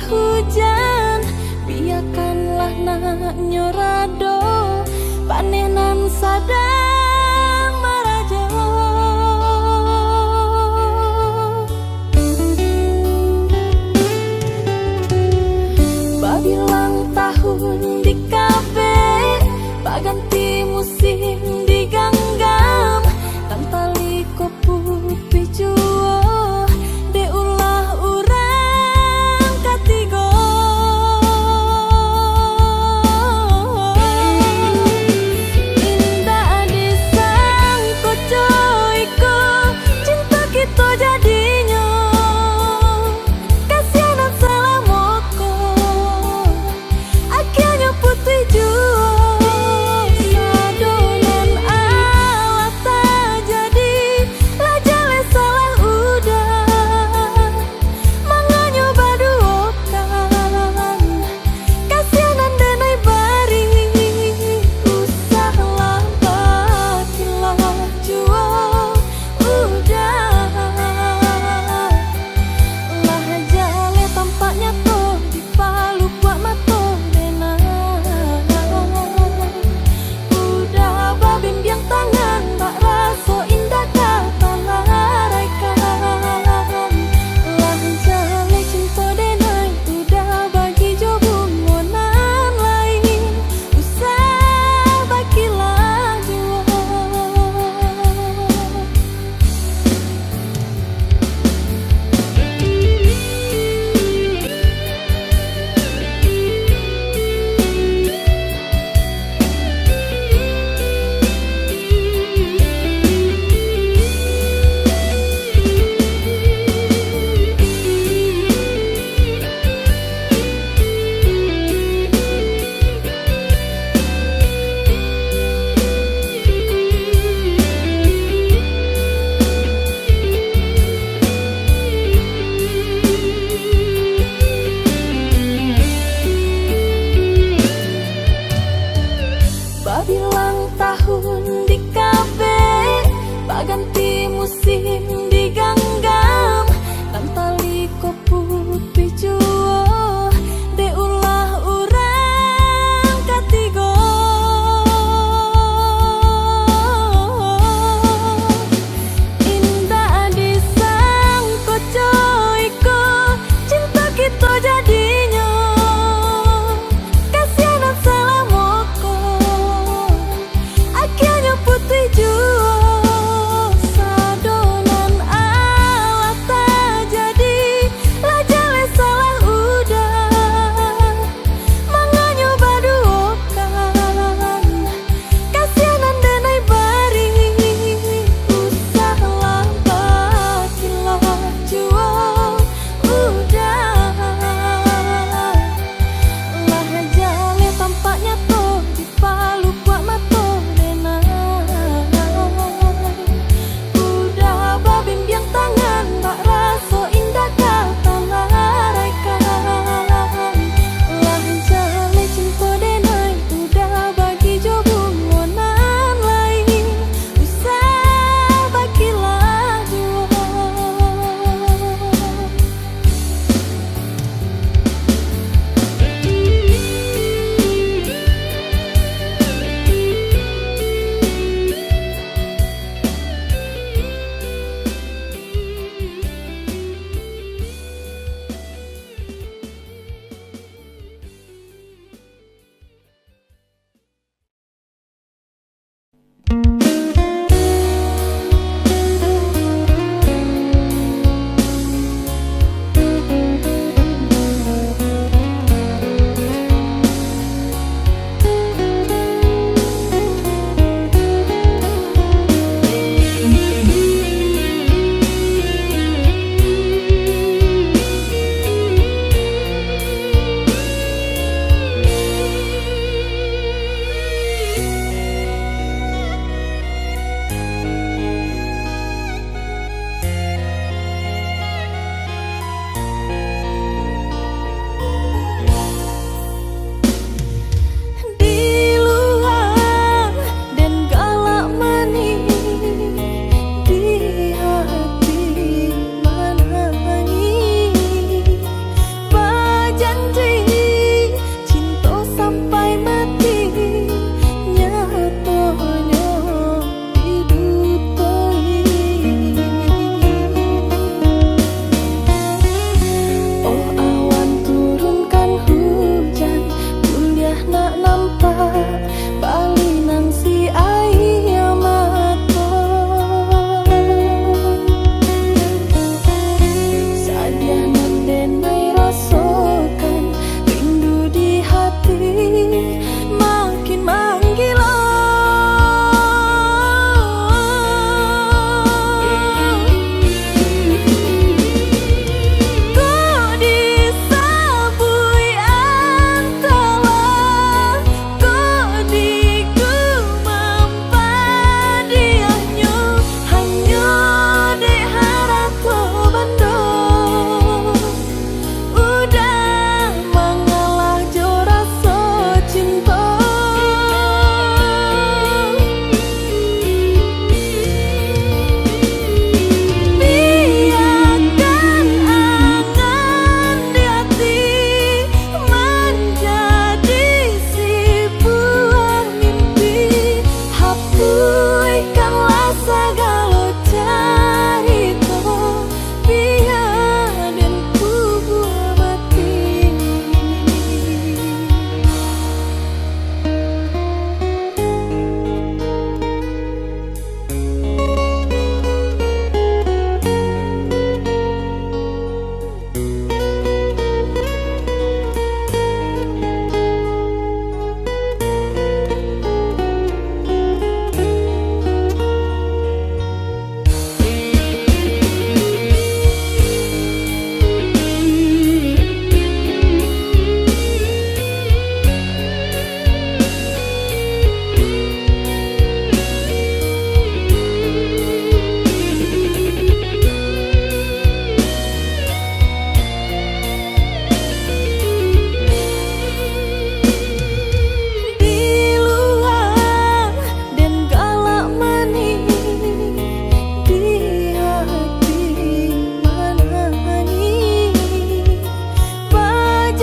hujan, biarkanlah nak nyorado, panenan sadang marajo. Babilang tahun di kafe, baganti musim diganggam, tantali kopu pijuo, de ulah urang katigo. Indah disang kocoiko, cinta kita jadinya kasihan selamoko, akhirnya putih juo.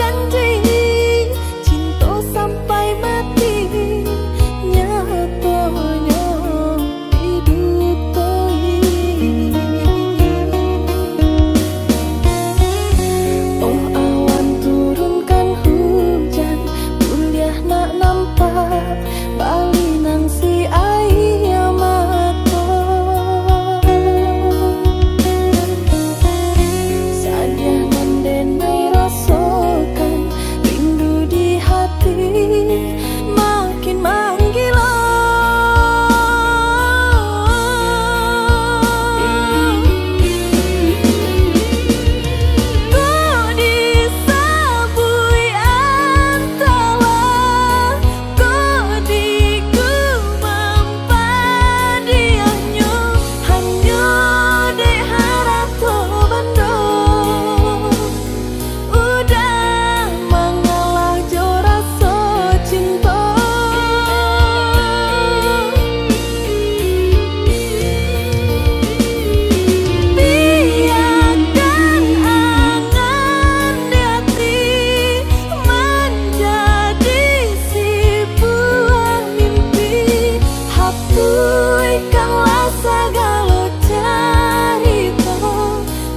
janji cinta sampai mati nyatonya didutoi. Oh awan turunkan hujan kuliah nak nampak bali nang si ayam mato. Sadia mendenai rasakan rindu di hati makin menggila. Kau disabui antara kau diku mampadiannya hanya dek harap to bendo udah mengalah jo rasa cinta. Biarkan angan di hati menjadi si buah mimpi. Hapuskanlah segala cerita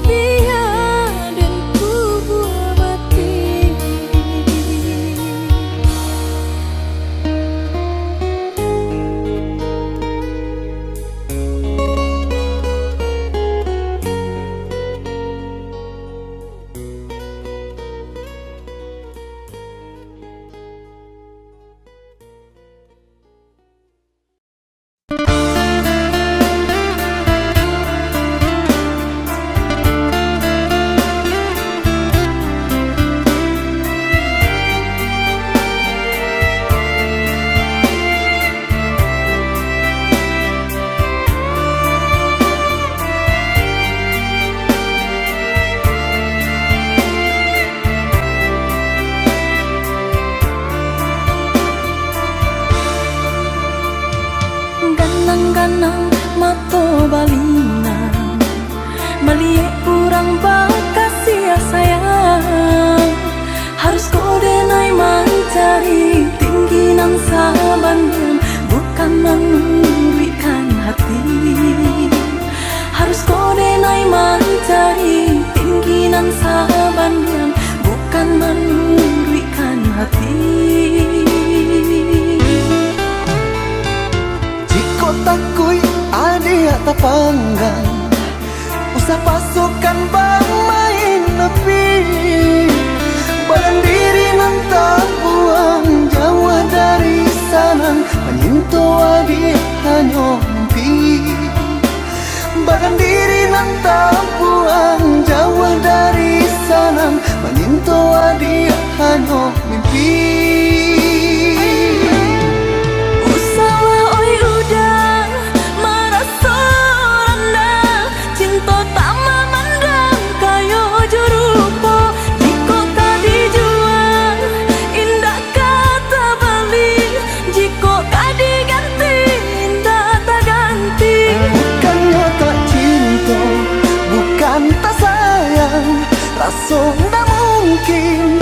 biar dan ku buah mati. Ganang-ganang mato balina melihat kurang bakasih sayang. Harus kau denai mencari tinggi nang sabanyan bukan memberikan hati. Harus kau denai mencari tinggi nang sabanyan bukan memberikan hati. Jika takui adik tak panggang usah pasukan bang main lebih badan diri nantang buang jauh dari sana menyentuh adik hanya mimpi. Badan diri nantang buang jauh dari sana menyentuh adik hanya mimpi. Usaha oi udah merasa rendah cinta tak memandang kayo jurupo. Jika tadi jual indah kata balik jika tadi ganti indah tak ganti. Bukannya tak cinta, bukan tak sayang, rasa tak mungkin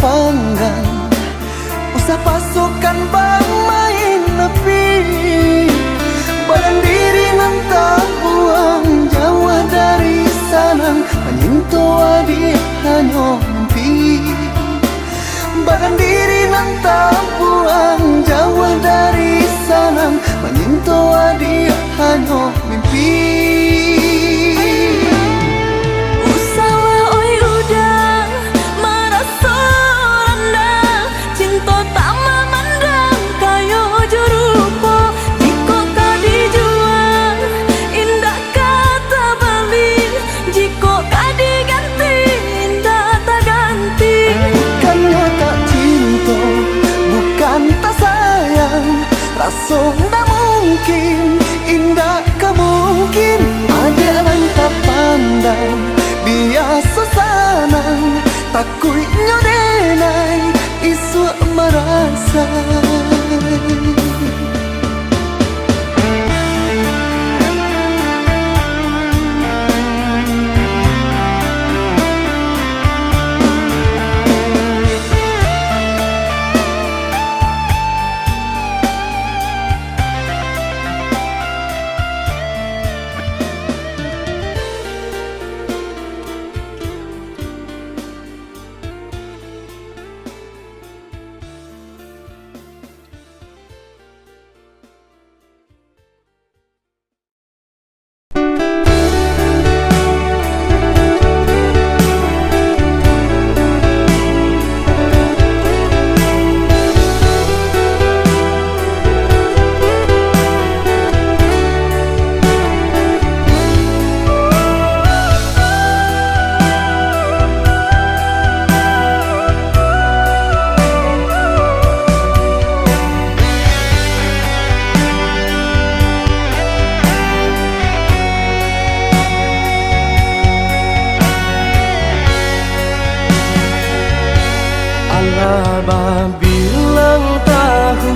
pandang, usah pasukan bermain api. Badan diri nantang buang jauh dari sana, menyentuh dia hanya mimpi. Badan diri nantang buang jauh dari sana, menyentuh dia hanya mimpi. Usaha oi udah merasa rendah, cinta tak memandang kayo jurupo. Jika kau dijual, indah kata beli. Jika kau diganti, indah tak ganti. Bukannya tak cinta, bukan tak sayang, rasa tak mungkin, indah kemungkin. Ada yang tak pandang, biasa sanang, takutnya denai, isu merasa. Alaba bilang tahu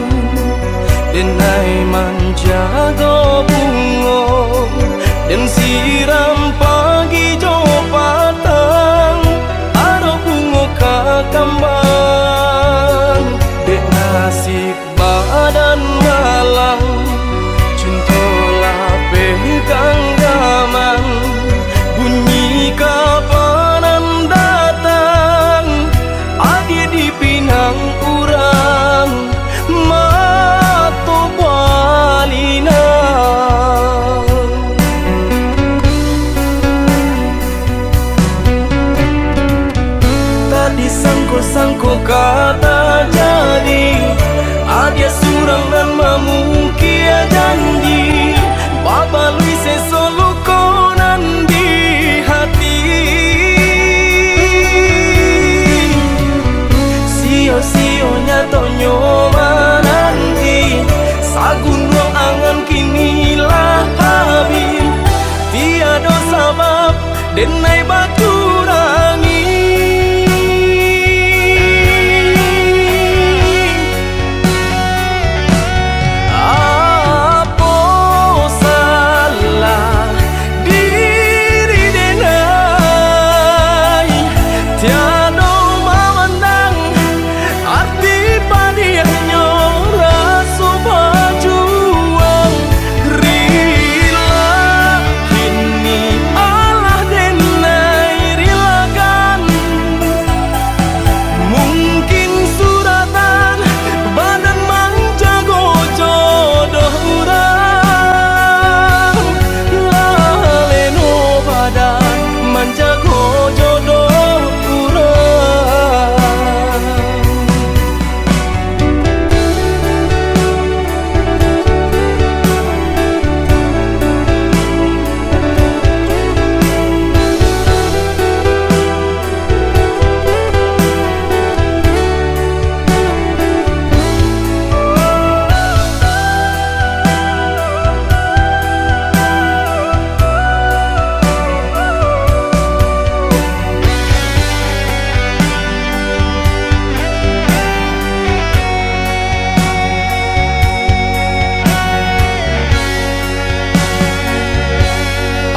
denai menjaga bunga dan siram pagi jo patang aro bunga kakambang dek nasib badan malang cintolah pegang gaman bunyi kapanan datang adi dipinang urang mato balina. Tadi sangko-sangko kata jadi, adia surang dan memungkia janji, babalui sesolu konan di hati. Sio-sionya tonyo mananti, sagunung angan kini lah habis, tiada sabab denai baturangi. Apa salah diri denai, tiada memandang arti padianya rasa berjuang. Rila kini Allah denai rilakan, mungkin suratan badan menjago jodoh urang. Laleno badan menjago jodoh urang.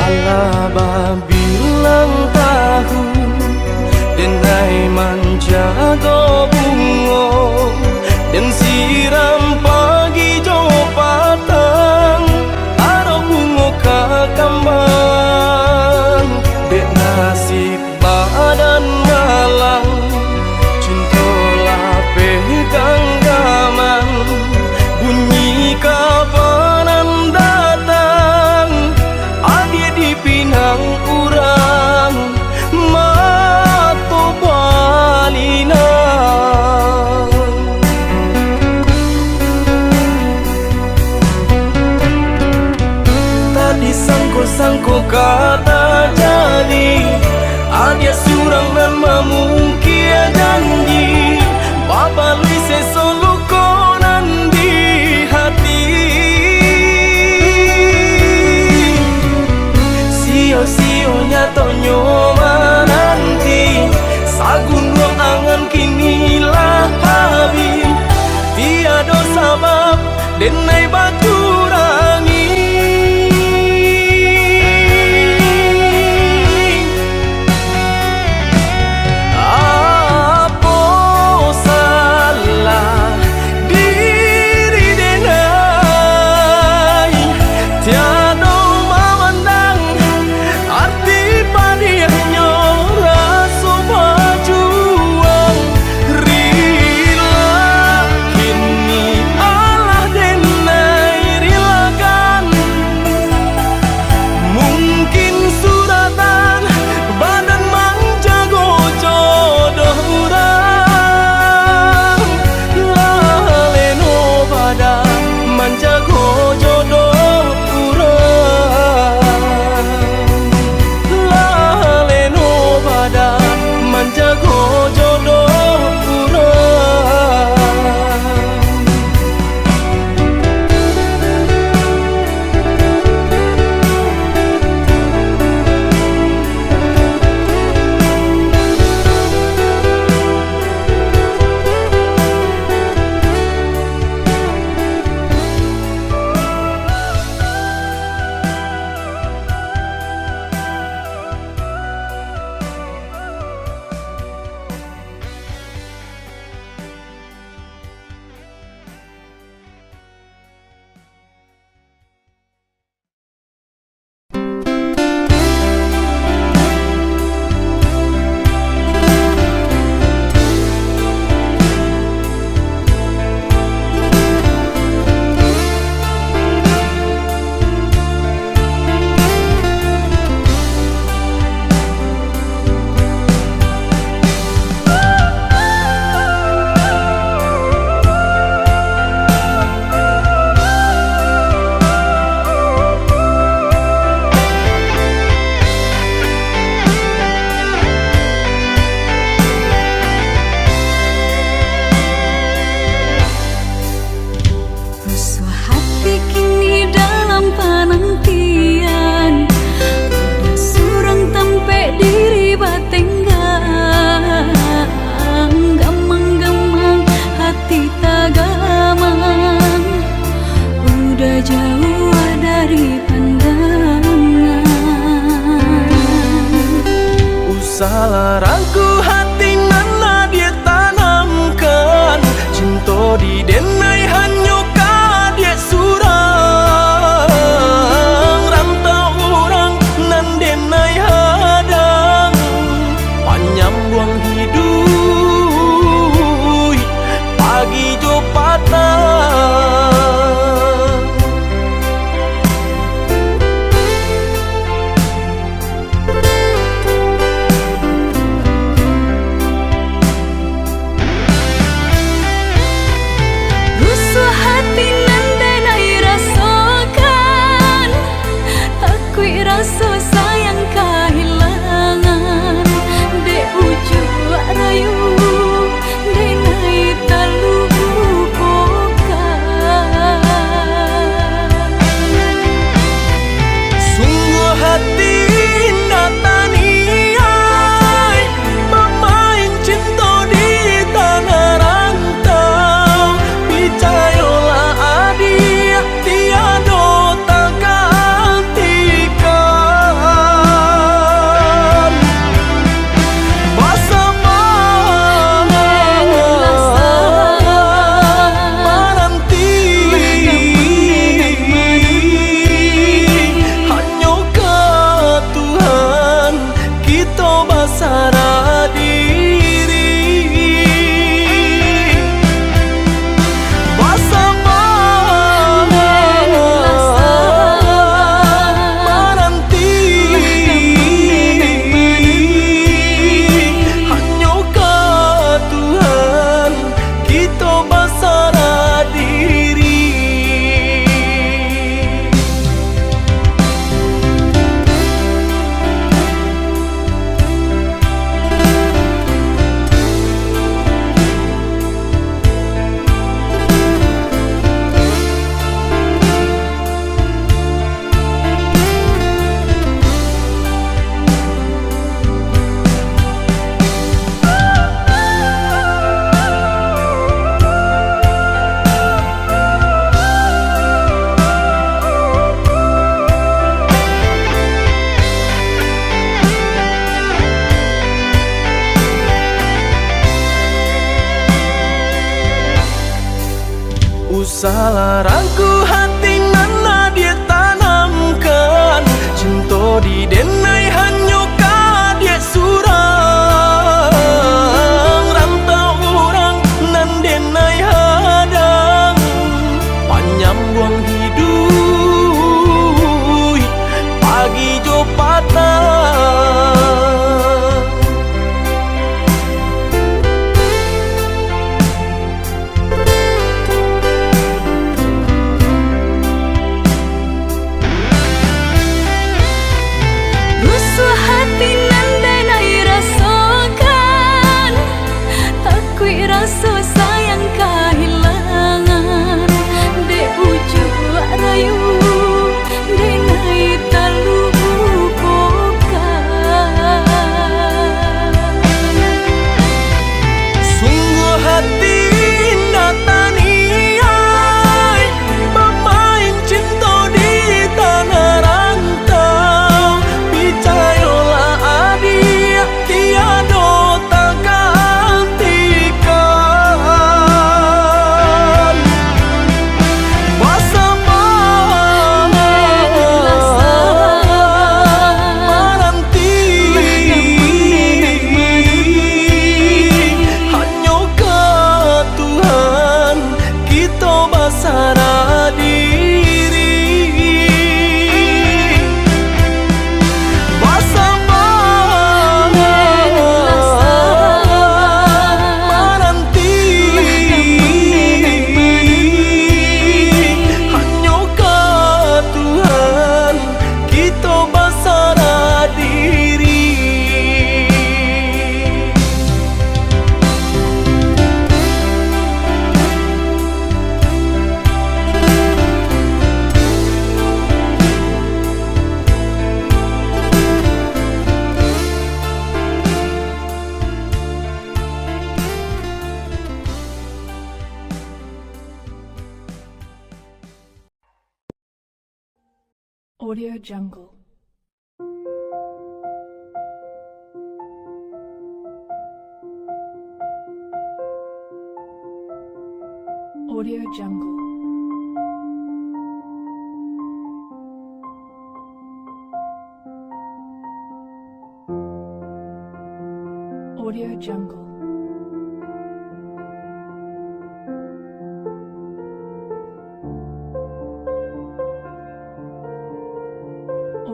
Alaba bilang tahu denai menjaga bungo dan siram pagi jo patang aro bungo kakambang dek nasib badan malang cintolah pegang gaman bunyi kapanan datang adik dipinang urang mato balina tadi sangko kata jadi adia surang dan memungkia janji Bapa lui sesolu konan di hati sio-sionya tonyo nanti sagun ruang angan kini lah habis tiada sabab denai baturangi salah ragu hati nana dia tanamkan cinta di denai hanya dia surang rantau orang nan denai hadang panjang buang hidup pagi jo patah rasa sayang kehilangan dek ujuk rayu denai terlupakan sungguh hati nataniai pemain cinta di tanah rantau percayalah adik tiada takkan tika Salarangku hati nana dia tanamkan, cinta di denai hanya dia surang. Rantau orang nan denai hadang, panjang buang hidup pagi jo patah. Rasa sayang kehilangan, dek ujuk rayu denai terlupakan. Sungguh hati nataniai, pemain cinta di tanah rantau. Percayalah adik, tiada Audio Jungle. Audio Jungle. Audio Jungle.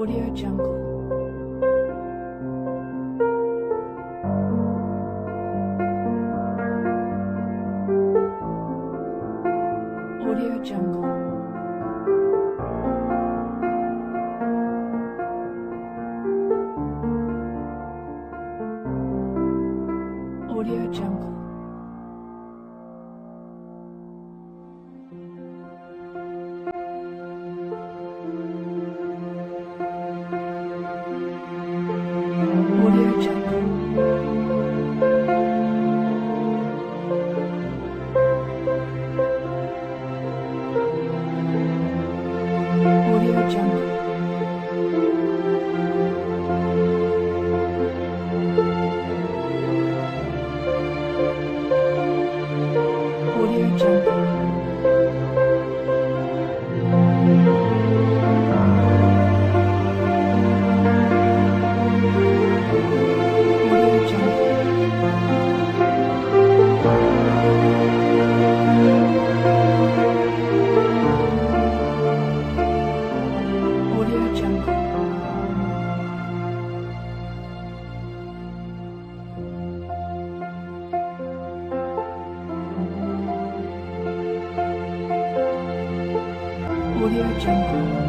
Audio Jungle. Audio Jungle. Audio Jungle. Audio Jungle. Audio Jungle. Audio Jungle.